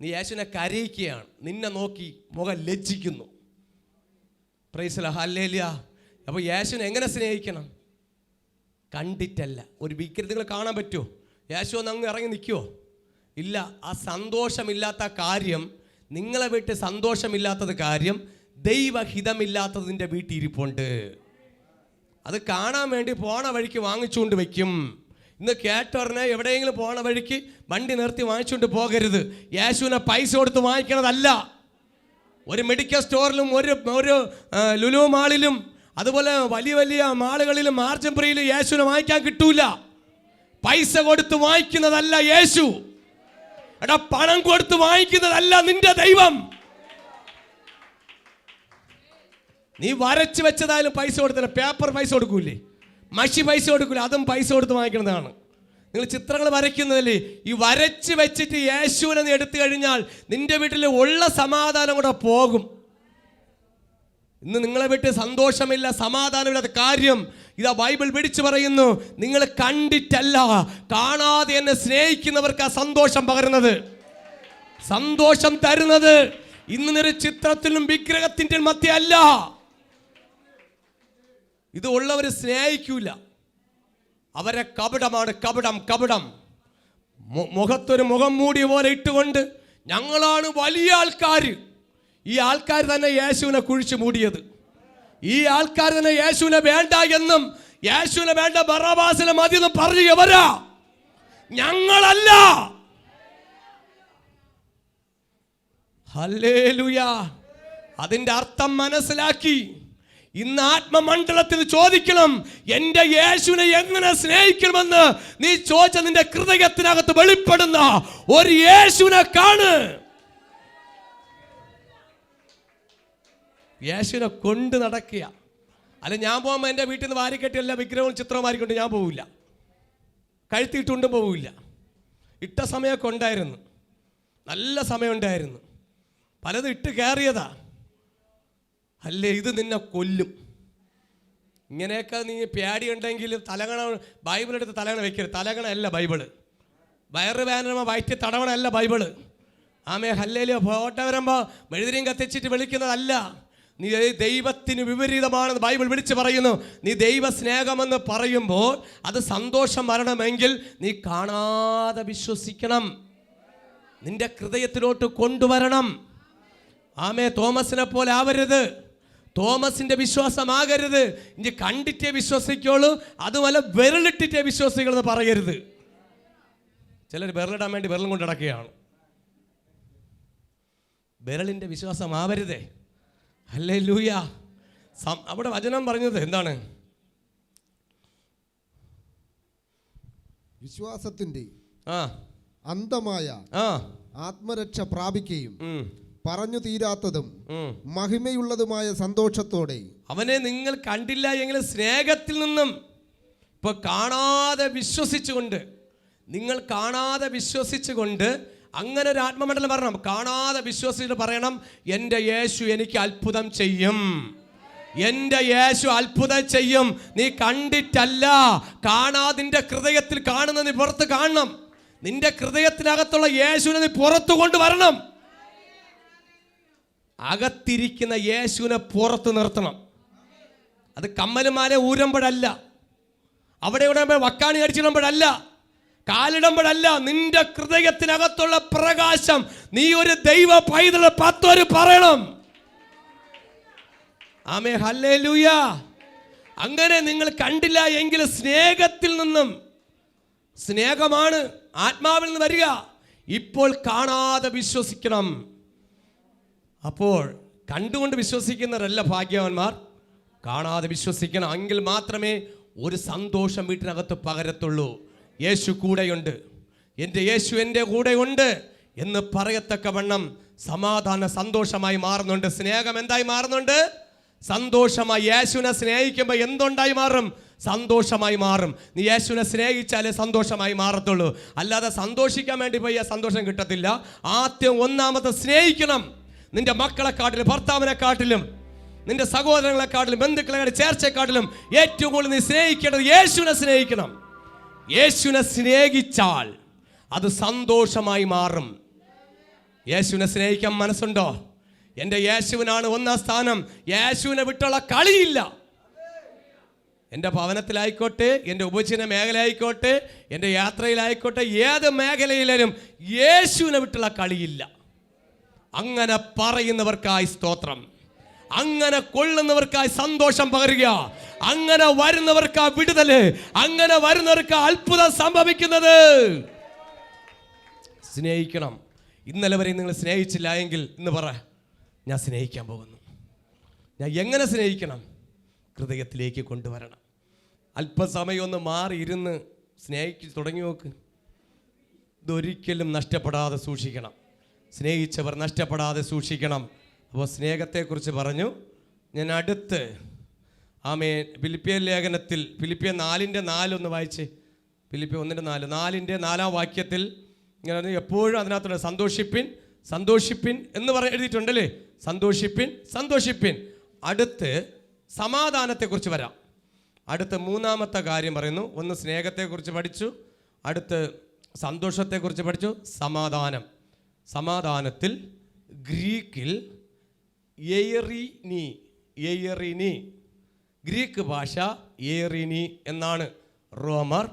നീ യേശുവിനെ കരയിക്കുകയാണ്. നിന്നെ നോക്കി മുഖം ലജ്ജിക്കുന്നു. Praise the Lord, hallelujah. അപ്പോൾ യേശുവിനെ എങ്ങനെ സ്നേഹിക്കണം? കണ്ടിട്ടല്ല. ഒരു വിഗ്രഹം നിങ്ങൾ കാണാൻ പറ്റുമോ? യേശു ഒന്ന് അങ്ങ് ഇറങ്ങി നിൽക്കുമോ? ഇല്ല. ആ സന്തോഷമില്ലാത്ത കാര്യം, നിങ്ങളെ വീട്ടിൽ സന്തോഷമില്ലാത്തത് കാര്യം ദൈവഹിതമില്ലാത്തതിൻ്റെ വീട്ടിൽ ഇരിപ്പുണ്ട്. അത് കാണാൻ വേണ്ടി പോണ വഴിക്ക് വാങ്ങിച്ചുകൊണ്ട് വയ്ക്കും. ഇന്ന് കേട്ടറിനെ എവിടെയെങ്കിലും പോണ വഴിക്ക് വണ്ടി നിർത്തി വാങ്ങിച്ചുകൊണ്ട് പോകരുത്. യേശുവിനെ പൈസ കൊടുത്ത് വാങ്ങിക്കണതല്ല. ഒരു മെഡിക്കൽ സ്റ്റോറിലും ഒരു ലുലു മാളിലും അതുപോലെ വലിയ വലിയ മാളുകളിലും മാർജംപ്രിയിലും യേശുവിനെ വാങ്ങിക്കാൻ കിട്ടൂല. പൈസ കൊടുത്ത് വാങ്ങിക്കുന്നതല്ല യേശു. എടാ, പണം കൊടുത്ത് വാങ്ങിക്കുന്നതല്ല നിന്റെ ദൈവം. നീ വരച്ച് വെച്ചതായാലും പൈസ കൊടുത്തില്ല. പേപ്പർ പൈസ കൊടുക്കൂലേ? മഷി പൈസ കൊടുക്കൂല? അതും പൈസ കൊടുത്ത് വാങ്ങിക്കുന്നതാണ്. നിങ്ങൾ ചിത്രങ്ങൾ വരയ്ക്കുന്നതല്ലേ? ഈ വരച്ച് വെച്ചിട്ട് യേശുവിനെ നീ എടുത്തു കഴിഞ്ഞാൽ നിന്റെ വീട്ടിൽ ഉള്ള സമാധാനം കൂടെ പോകും. ഇന്ന് നിങ്ങളെ വീട്ടിൽ സന്തോഷമില്ല, സമാധാനമില്ലാത്ത കാര്യം ഇതാ ബൈബിൾ പിടിച്ചു പറയുന്നു. നിങ്ങൾ കണ്ടിട്ടല്ല, കാണാതെ എന്നെ സ്നേഹിക്കുന്നവർക്ക് ആ സന്തോഷം പകരുന്നത്, സന്തോഷം തരുന്നത്. ഇന്നൊരു ചിത്രത്തിലും വിഗ്രഹത്തിൻ്റെ മധ്യ അല്ല. ഇത് ഉള്ളവർ സ്നേഹിക്കൂല. അവരെ കപടമാണ്. കപടം. മുഖത്തൊരു മുഖം മൂടി പോലെ ഇട്ടുകൊണ്ട് ഞങ്ങളാണ് വലിയ ആൾക്കാർ. ഈ ആൾക്കാർ തന്നെ യേശുവിനെ കുഴിച്ചു മൂടിയത്. ഈ ആൾക്കാർ തന്നെ യേശുവിനെ വേണ്ട എന്നും യേശുവിനെ വേണ്ട ബറബാസിനെ മതി എന്നും പറഞ്ഞവരാ. ഞങ്ങളല്ല. ഹല്ലേലൂയ. അതിന്റെ അർത്ഥം മനസ്സിലാക്കി ഇന്ന് ആത്മമണ്ഡലത്തിൽ ചോദിക്കണം, എന്റെ യേശുവിനെ എങ്ങനെ സ്നേഹിക്കണമെന്ന് നീ ചോദിച്ച നിന്റെ ഹൃദയത്തിനകത്ത് വെളിപ്പെടുന്ന ഒരു യേശുവിനെ കാണ്. യേശുവിനെ കൊണ്ട് നടക്കുക. അല്ല ഞാൻ പോകുമ്പോൾ എൻ്റെ വീട്ടിൽ നിന്ന് വാരിക്കെട്ടി എല്ലാ വിഗ്രഹവും ചിത്രവും വാരിക്കൊണ്ട് ഞാൻ പോവില്ല, കഴുത്തിയിട്ടുണ്ടും പോവില്ല. ഇട്ട സമയമൊക്കെ ഉണ്ടായിരുന്നു, നല്ല സമയമുണ്ടായിരുന്നു. പലതും ഇട്ട് കയറിയതാ. അല്ലേ ഇത് നിന്നെ കൊല്ലും. ഇങ്ങനെയൊക്കെ നീ പേടിയുണ്ടെങ്കിൽ തലകണ ബൈബിൾ എടുത്ത് തലകണ വെക്കരുത്. തലകണ അല്ല ബൈബിള്. വയറ് വേദന വയറ്റി തടവണ അല്ല ബൈബിള്. ആമേ ഹല്ലേലൂയ. ഫോട്ടോ വരുമ്പോൾ മെഴുതിരിയും കത്തിച്ചിട്ട് വിളിക്കുന്നതല്ല. നീ ദൈവത്തിന് വിപരീതമാണെന്ന് ബൈബിൾ വിളിച്ച് പറയുന്നു. നീ ദൈവ സ്നേഹമെന്ന് പറയുമ്പോൾ അത് സന്തോഷം വരണമെങ്കിൽ നീ കാണാതെ വിശ്വസിക്കണം, നിന്റെ ഹൃദയത്തിലോട്ട് കൊണ്ടുവരണം. ആമേ തോമസിനെ പോലെ ആവരുത്, തോമസിന്റെ വിശ്വാസമാകരുത്. ഇനി കണ്ടിട്ടേ വിശ്വസിക്കുള്ളൂ, അതുമല്ല വിരലിട്ടിട്ടേ വിശ്വസിക്കണമെന്ന് പറയരുത്. ചിലർ വിരലിടാൻ വേണ്ടി വിരലും കൊണ്ട് നടക്കുകയാണ്. വിരലിൻ്റെ വിശ്വാസമാവരുതേ. ഹല്ലേലൂയ. അവിടെ വചനം പറഞ്ഞത് എന്താണ്? വിശ്വാസത്തിന്റെ അന്തമായ ആത്മരക്ഷ പ്രാപിക്കുകയും പറഞ്ഞു തീരാത്തതും മഹിമയുള്ളതുമായ സന്തോഷത്തോടെ അവനെ നിങ്ങൾ കണ്ടില്ല എങ്കിലും സ്നേഹത്തിൽ നിന്നും ഇപ്പൊ കാണാതെ വിശ്വസിച്ചുകൊണ്ട്, നിങ്ങൾ കാണാതെ വിശ്വസിച്ചുകൊണ്ട് അങ്ങനെ ഒരു ആത്മമണ്ഡലം പറയണം. കാണാതെ വിശ്വസിച്ചിട്ട് പറയണം, എൻ്റെ യേശു എനിക്ക് അത്ഭുതം ചെയ്യും, എൻ്റെ യേശു അത്ഭുതം ചെയ്യും. നീ കണ്ടിട്ടല്ല, കാണാതിൻ്റെ ഹൃദയത്തിൽ കാണുന്ന നീ പുറത്ത് കാണണം. നിന്റെ ഹൃദയത്തിനകത്തുള്ള യേശുവിനെ നീ പുറത്തു കൊണ്ടുവരണം. അകത്തിരിക്കുന്ന യേശുവിനെ പുറത്ത് നിർത്തണം. അത് കമ്മലുമാരെ ഊരുമ്പോഴല്ല, അവിടെ ഇവിടെ വക്കാണി അടിച്ചിടുമ്പോഴല്ല, കാലിടുമ്പോഴല്ല. നിന്റെ ഹൃദയത്തിനകത്തുള്ള പ്രകാശം നീ ഒരു ദൈവ പൈതൽ പത്തോര് പറയണം. ആമേ ഹല്ലേലൂയ. അങ്ങനെ നിങ്ങൾ കണ്ടില്ല എങ്കിൽ സ്നേഹത്തിൽ നിന്നും, സ്നേഹമാണ് ആത്മാവിൽ നിന്ന് വരിക. ഇപ്പോൾ കാണാതെ വിശ്വസിക്കണം. അപ്പോൾ കണ്ടുകൊണ്ട് വിശ്വസിക്കുന്നവരല്ല ഭാഗ്യവാന്മാർ, കാണാതെ വിശ്വസിക്കണം. എങ്കിൽ മാത്രമേ ഒരു സന്തോഷം വീട്ടിനകത്ത് പകരത്തുള്ളൂ. യേശു കൂടെയുണ്ട്, എൻ്റെ യേശു എൻ്റെ കൂടെയുണ്ട് എന്ന് പറയത്തക്കവണ്ണം സമാധാന സന്തോഷമായി മാറുന്നുണ്ട്. സ്നേഹം എന്തായി മാറുന്നുണ്ട്? സന്തോഷമായി. യേശുവിനെ സ്നേഹിക്കുമ്പോൾ എന്തുണ്ടായി മാറും? സന്തോഷമായി മാറും. നീ യേശുവിനെ സ്നേഹിച്ചാലേ സന്തോഷമായി മാറത്തുള്ളൂ. അല്ലാതെ സന്തോഷിക്കാൻ വേണ്ടി പോയി ആ സന്തോഷം കിട്ടത്തില്ല. ആദ്യം ഒന്നാമത്തെ സ്നേഹിക്കണം. നിന്റെ മക്കളെക്കാട്ടിലും ഭർത്താവിനെക്കാട്ടിലും നിന്റെ സഹോദരങ്ങളെക്കാട്ടിലും ബന്ധുക്കളെ ചേർച്ചയെക്കാട്ടിലും ഏറ്റവും കൂടുതൽ നീ സ്നേഹിക്കേണ്ടത് യേശുവിനെ സ്നേഹിക്കണം. യേശുവിനെ സ്നേഹിച്ചാൽ അത് സന്തോഷമായി മാറും. യേശുവിനെ സ്നേഹിക്കാൻ മനസ്സുണ്ടോ? എൻ്റെ യേശുവിനാണ് ഒന്നാം സ്ഥാനം. യേശുവിനെ വിട്ടുള്ള കളിയില്ല. എൻ്റെ ഭവനത്തിലായിക്കോട്ടെ, എൻ്റെ ഉപജീവന മേഖലയായിക്കോട്ടെ, എൻ്റെ യാത്രയിലായിക്കോട്ടെ, ഏത് മേഖലയിലും യേശുവിനെ വിട്ടുള്ള കളിയില്ല. അങ്ങനെ പറയുന്നവർക്കായി സ്തോത്രം, അങ്ങനെ കൊള്ളുന്നവർക്കായി സന്തോഷം പകരുക, അങ്ങനെ വരുന്നവർക്ക് വിടുതല്, അങ്ങനെ വരുന്നവർക്ക് അത്ഭുതം സംഭവിക്കുന്നത്. സ്നേഹിക്കണം. ഇന്നലെ വരെ നിങ്ങൾ സ്നേഹിച്ചില്ല എങ്കിൽ ഇന്ന് പറ, ഞാൻ സ്നേഹിക്കാൻ പോകുന്നു. ഞാൻ എങ്ങനെ സ്നേഹിക്കണം? ഹൃദയത്തിലേക്ക് കൊണ്ടുവരണം. അല്പസമയം ഒന്ന് മാറി ഇരുന്ന് സ്നേഹിച്ച് തുടങ്ങി നോക്ക്. ഇതൊരിക്കലും നഷ്ടപ്പെടാതെ സൂക്ഷിക്കണം. സ്നേഹിച്ചവർ നഷ്ടപ്പെടാതെ സൂക്ഷിക്കണം. അപ്പോൾ സ്നേഹത്തെക്കുറിച്ച് പറഞ്ഞു. ഞാൻ അടുത്ത് ഫിലിപ്പിയൻ ലേഖനത്തിൽ ഫിലിപ്പിയൻ 4:4 ഒന്ന് വായിച്ച്. ഫിലിപ്പിയൻ 1:4, 4:4 വാക്യത്തിൽ ഇങ്ങനെ എപ്പോഴും അതിനകത്തുള്ള സന്തോഷിപ്പിൻ സന്തോഷിപ്പിൻ എന്ന് എഴുതിയിട്ടുണ്ടല്ലേ. സന്തോഷിപ്പിൻ സന്തോഷിപ്പിൻ. അടുത്ത് സമാധാനത്തെക്കുറിച്ച് വരാം. അടുത്ത് മൂന്നാമത്തെ കാര്യം പറയുന്നു. ഒന്ന് സ്നേഹത്തെക്കുറിച്ച് പഠിച്ചു, അടുത്ത് സന്തോഷത്തെക്കുറിച്ച് പഠിച്ചു. സമാധാനം. സമാധാനത്തിൽ ഗ്രീക്കിൽ എയറിനി, ഗ്രീക്ക് ഭാഷ എയറിനി എന്നാണ്. റോമർ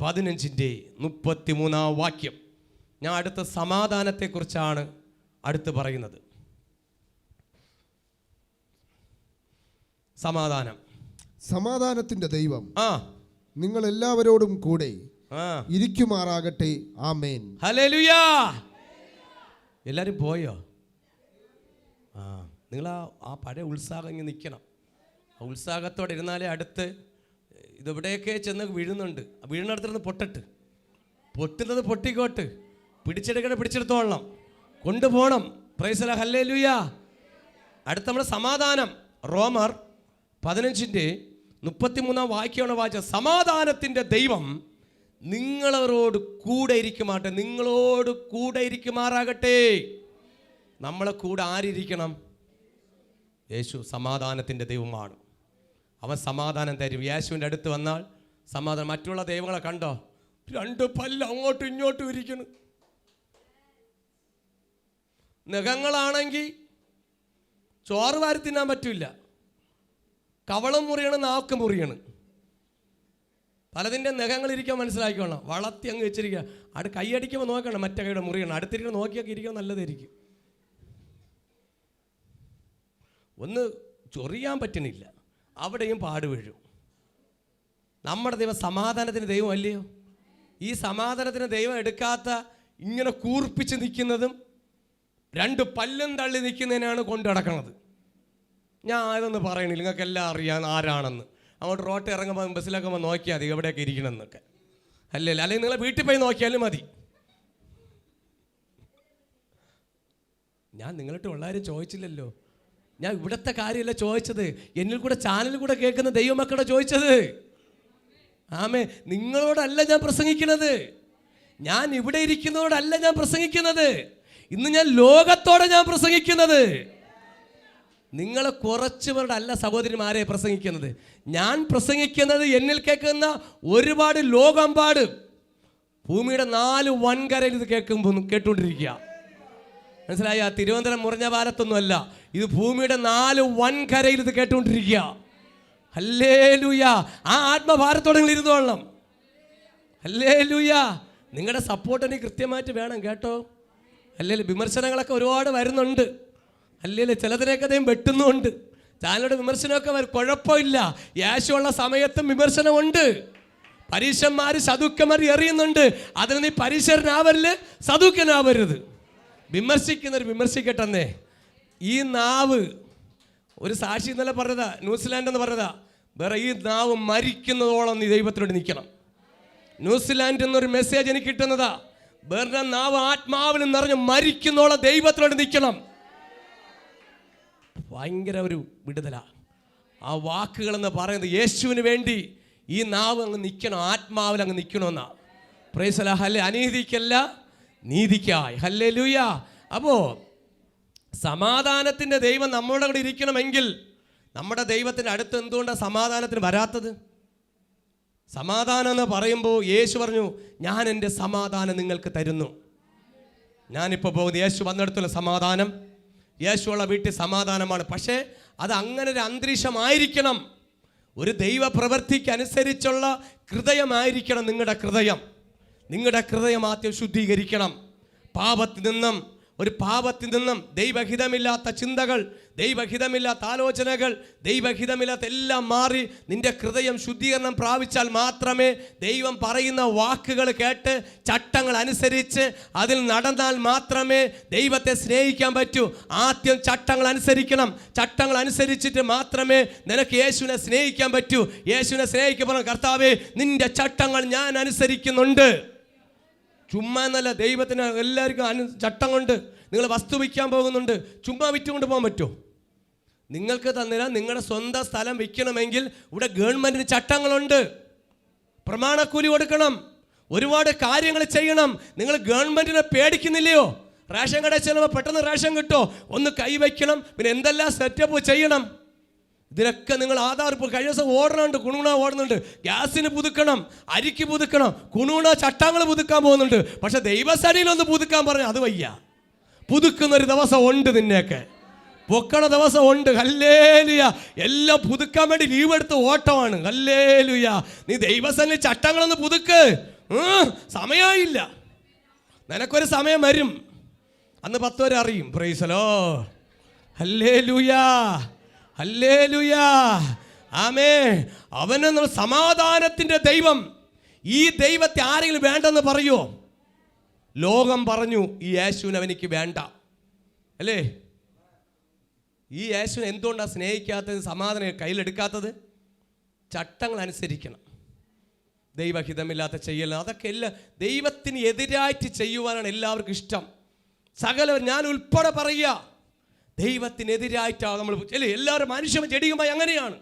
15:33 വാക്യം. ഞാൻ അടുത്ത സമാധാനത്തെക്കുറിച്ചാണ് അടുത്ത് പറയുന്നത്. സമാധാനം. സമാധാനത്തിന്റെ ദൈവം നിങ്ങൾ എല്ലാവരോടും കൂടെ ഇരിക്കുമാറാകട്ടെ. ആമേൻ. ഹല്ലേലൂയ. എല്ലാവരും പോയോ? നിങ്ങൾ ആ പഴയ ഉത്സാഹം ഇങ്ങനെ നിൽക്കണം. ആ ഉത്സാഹത്തോടെ ഇരുന്നാലേ അടുത്ത് ഇതെവിടെയൊക്കെ ചെന്ന് വീഴുന്നുണ്ട്. വീഴുന്നിടത്തുനിന്ന് പൊട്ടുന്നത് പൊട്ടിക്കോട്ട്, പിടിച്ചെടുത്തോളണം, കൊണ്ടുപോകണം. Price the Lord. ഹല്ലേലൂയ. അടുത്ത നമ്മുടെ സമാധാനം. റോമർ 15:33 വാക്യമാണ് വായിച്ചത്. സമാധാനത്തിൻ്റെ ദൈവം നിങ്ങളോട് കൂടെ ഇരിക്കുമാട്ടെ, നിങ്ങളോട് കൂടെ ഇരിക്കുമാറാകട്ടെ. നമ്മളെ കൂടെ ആരിയിരിക്കണം? യേശു സമാധാനത്തിൻ്റെ ദൈവമാണ്. അവൻ സമാധാനം തരും. യേശുവിൻ്റെ അടുത്ത് വന്നാൽ സമാധാനം. മറ്റുള്ള ദൈവങ്ങളെ കണ്ടോ? 2 പല്ല് അങ്ങോട്ടും ഇങ്ങോട്ടും ഇരിക്കുന്നു. നഖങ്ങളാണെങ്കിൽ ചോറ് വാരി തിന്നാൻ പറ്റില്ല. കവളം മുറിയാണ്, നാക്ക് മുറിയാണ്. പലതിൻ്റെ നഖങ്ങളിരിക്കാൻ മനസ്സിലാക്കിക്കോണം. വളർത്തി അങ്ങ് വെച്ചിരിക്കുക. അവിടെ കൈയടിക്കുമ്പോൾ നോക്കണം, മറ്റേ കൈയുടെ മുറിയാണ്. അടുത്തിരിക്കണം, നോക്കിയൊക്കെ ഇരിക്കാൻ നല്ലതായിരിക്കും. ഒന്ന് ചൊറിയാൻ പറ്റുന്നില്ല, അവിടെയും പാട് വീഴും. നമ്മുടെ ദൈവം സമാധാനത്തിന് ദൈവം അല്ലയോ? ഈ സമാധാനത്തിന് ദൈവം എടുക്കാത്ത ഇങ്ങനെ കൂർപ്പിച്ച് നിൽക്കുന്നതും 2 പല്ലും തള്ളി നിൽക്കുന്നതിനാണ് കൊണ്ടു നടക്കുന്നത്. ഞാൻ അതൊന്ന് പറയണില്ല, നിങ്ങൾക്കെല്ലാം അറിയാം ആരാണെന്ന്. അങ്ങോട്ട് റോട്ടിൽ ഇറങ്ങുമ്പോൾ ബസ്സിലൊക്കെ നോക്കിയാൽ മതി എവിടെയൊക്കെ ഇരിക്കണമെന്നൊക്കെ. അല്ലെങ്കിൽ നിങ്ങളെ വീട്ടിൽ പോയി നോക്കിയാലും മതി. ഞാൻ നിങ്ങളിട്ട് ഉള്ളാരും ചോദിച്ചില്ലല്ലോ. ഞാൻ ഇവിടുത്തെ കാര്യമല്ല ചോദിച്ചത്, എന്നിൽ കൂടെ ചാനലിൽ കൂടെ കേൾക്കുന്ന ദൈവമക്കളെ ചോദിച്ചത്. ആമേ, നിങ്ങളോടല്ല ഞാൻ പ്രസംഗിക്കുന്നത്. ഞാൻ ഇവിടെ ഇരിക്കുന്നതോടല്ല ഞാൻ പ്രസംഗിക്കുന്നത്. ഇന്ന് ഞാൻ ലോകത്തോടെ ഞാൻ പ്രസംഗിക്കുന്നത്. നിങ്ങളെ കുറച്ച് പേരുടെ അല്ല സഹോദരിമാരെ പ്രസംഗിക്കുന്നത്. ഞാൻ പ്രസംഗിക്കുന്നത് എന്നിൽ കേൾക്കുന്ന ഒരുപാട് ലോകമ്പാട് ഭൂമിയുടെ 4 വൻകരയിൽ ഇത് കേട്ടുകൊണ്ടിരിക്കുക. മനസ്സിലായ? തിരുവനന്തപുരം മുറിഞ്ഞ പാലത്തൊന്നുമല്ല, ഇത് ഭൂമിയുടെ 4 വൻകരയിൽ ഇത് കേട്ടുകൊണ്ടിരിക്കുക. ഹല്ലേലൂയ. ആ ആത്മഭാരത്തോടെ നിങ്ങൾ ഇരുന്നോളണം. ഹല്ലേലൂയ. നിങ്ങളുടെ സപ്പോർട്ട് എനിക്ക് കൃത്യമായിട്ട് വേണം കേട്ടോ. അല്ലെങ്കിൽ വിമർശനങ്ങളൊക്കെ ഒരുപാട് വരുന്നുണ്ട്. അല്ലെങ്കിൽ ചിലതിനെയൊക്കെ അദ്ദേഹം വെട്ടുന്നുണ്ട്. ചാനലുടെ വിമർശനമൊക്കെ കുഴപ്പമില്ല. യേശുള്ള സമയത്തും വിമർശനമുണ്ട്. പരീശന്മാർ സദൂക്കന്മാർ എറിയുന്നുണ്ട്. അതിന് നീ പരീശനാവരുത്, സദൂക്കനാവരുത്. വിമർശിക്കുന്നവർ വിമർശിക്കട്ടെന്നേ. ഈ നാവ് ഒരു സാക്ഷി ഇന്നലെ പറഞ്ഞതാ, ന്യൂസിലാൻഡ് എന്ന് പറഞ്ഞതാ, വേറെ ഈ നാവ് മരിക്കുന്നതോളം നീ ദൈവത്തിനോട് നിൽക്കണം. ന്യൂസിലാൻഡ് എന്നൊരു മെസ്സേജ് എനിക്ക് കിട്ടുന്നതാ. വേറെ നാവ് ആത്മാവിൽ നിറഞ്ഞ് മരിക്കുന്നോളം ദൈവത്തിനോട് നിൽക്കണം. ഭയങ്കര ഒരു വിടുതല. ആ വാക്കുകളെന്ന് പറയുന്നത് യേശുവിന് വേണ്ടി ഈ നാവ് അങ്ങ് നിൽക്കണം, ആത്മാവിൽ അങ്ങ് നിൽക്കണമെന്നാ. Praise the Lord. ഹല്ലെ. അനീതിക്കല്ല നീതിക്കായി. ഹല്ലേലൂയ. അപ്പോൾ സമാധാനത്തിൻ്റെ ദൈവം നമ്മളുടെ കൂടെ ഇരിക്കണമെങ്കിൽ നമ്മുടെ ദൈവത്തിൻ്റെ അടുത്ത് എന്തുകൊണ്ടാണ് സമാധാനത്തിന് വരാത്തത്? സമാധാനം എന്ന് പറയുമ്പോൾ യേശു പറഞ്ഞു, ഞാൻ എൻ്റെ സമാധാനം നിങ്ങൾക്ക് തരുന്നു. ഞാനിപ്പോൾ പോകുന്നത് യേശു വന്നിടത്തുള്ള സമാധാനം, യേശുള്ള വീട്ടിൽ സമാധാനമാണ്. പക്ഷേ അത് അങ്ങനെ ഒരു അന്തരീക്ഷമായിരിക്കണം. ഒരു ദൈവപ്രവൃത്തിക്ക് അനുസരിച്ചുള്ള ഹൃദയമായിരിക്കണം നിങ്ങളുടെ ഹൃദയം. നിങ്ങളുടെ ഹൃദയം ആദ്യം ശുദ്ധീകരിക്കണം. പാപത്തിൽ നിന്നും ദൈവഹിതമില്ലാത്ത ചിന്തകൾ, ദൈവഹിതമില്ലാത്ത ആലോചനകൾ, ദൈവഹിതമില്ലാത്ത എല്ലാം മാറി നിന്റെ ഹൃദയം ശുദ്ധീകരണം പ്രാപിച്ചാൽ മാത്രമേ ദൈവം പറയുന്ന വാക്കുകൾ കേട്ട് ചട്ടങ്ങൾ അനുസരിച്ച് അതിൽ നടന്നാൽ മാത്രമേ ദൈവത്തെ സ്നേഹിക്കാൻ പറ്റൂ. ആദ്യം ചട്ടങ്ങൾ അനുസരിക്കണം. ചട്ടങ്ങൾ അനുസരിച്ചിട്ട് മാത്രമേ നിനക്ക് യേശുവിനെ സ്നേഹിക്കാൻ പറ്റൂ. യേശുവിനെ സ്നേഹിക്കപ്പെടുന്ന കർത്താവേ, നിന്റെ ചട്ടങ്ങൾ ഞാൻ അനുസരിക്കുന്നുണ്ട്. ചുമ്മാ എന്നല്ല, ദൈവത്തിന് എല്ലാവർക്കും ചട്ടം കൊണ്ട്. നിങ്ങൾ വസ്തു വിൽക്കാൻ പോകുന്നുണ്ട്, ചുമ്മാ വിറ്റുകൊണ്ട് പോകാൻ പറ്റുമോ? നിങ്ങൾക്ക് തന്നില്ല. നിങ്ങളുടെ സ്വന്തം സ്ഥലം വിൽക്കണമെങ്കിൽ ഇവിടെ ഗവൺമെൻറ്റിന് ചട്ടങ്ങളുണ്ട്. പ്രമാണക്കൂലി കൊടുക്കണം, ഒരുപാട് കാര്യങ്ങൾ ചെയ്യണം. നിങ്ങൾ ഗവൺമെൻറ്റിനെ പേടിക്കുന്നില്ലയോ? റേഷൻ കടയിൽ ചെല്ലുമ്പോൾ പെട്ടെന്ന് റേഷൻ കിട്ടുമോ? ഒന്ന് കൈവയ്ക്കണം, പിന്നെ എന്തെല്ലാം സെറ്റപ്പ് ചെയ്യണം. ഇതിനൊക്കെ നിങ്ങൾ ആധാർ ഇപ്പോൾ കഴിഞ്ഞ ദിവസം ഓടണുണ്ട്, കുണുണ ഓടുന്നുണ്ട്. ഗ്യാസിന് പുതുക്കണം, അരിക്ക് പുതുക്കണം, കുണുണ ചട്ടങ്ങൾ പുതുക്കാൻ പോകുന്നുണ്ട്. പക്ഷെ ദൈവസേനയിലൊന്ന് പുതുക്കാൻ പറഞ്ഞു അത് വയ്യ. പുതുക്കുന്നൊരു ദിവസം ഉണ്ട്, നിന്നെയൊക്കെ പൊക്കണ ദിവസം ഉണ്ട്. ഹല്ലേലൂയ. എല്ലാം പുതുക്കാൻ വേണ്ടി ലീവ് എടുത്ത് ഓട്ടമാണ്. ഹല്ലേലൂയ. നീ ദൈവസേനയിൽ ചട്ടങ്ങളൊന്ന് പുതുക്ക്. സമയമായില്ല, നിനക്കൊരു സമയം വരും. അന്ന് 10 വരെ അറിയും. Praise the Lord. Hallelujah. Hallelujah. ആമേൻ. അവന് സമാധാനത്തിൻ്റെ ദൈവം. ഈ ദൈവത്തെ ആരെങ്കിലും വേണ്ടെന്ന് പറയുമോ? ലോകം പറഞ്ഞു ഈ യേശുവിന് അവനിക്ക് വേണ്ട അല്ലേ? ഈ യേശുവിനെ എന്തുകൊണ്ടാണ് സ്നേഹിക്കാത്തത്, സമാധാനം കയ്യിലെടുക്കാത്തത്? ചട്ടങ്ങൾ അനുസരിക്കണം, ദൈവഹിതമില്ലാത്ത ചെയ്യൽ, അതൊക്കെ എല്ലാം ദൈവത്തിന് എതിരായിട്ട് ചെയ്യുവാനാണ് എല്ലാവർക്കും ഇഷ്ടം. സകലവർ, ഞാൻ ഉൾപ്പെടെ പറയുക, ദൈവത്തിനെതിരായിട്ടാണ് നമ്മൾ അല്ലേ? എല്ലാവരും മനുഷ്യൻ ചെടിയുമായി അങ്ങനെയാണ്.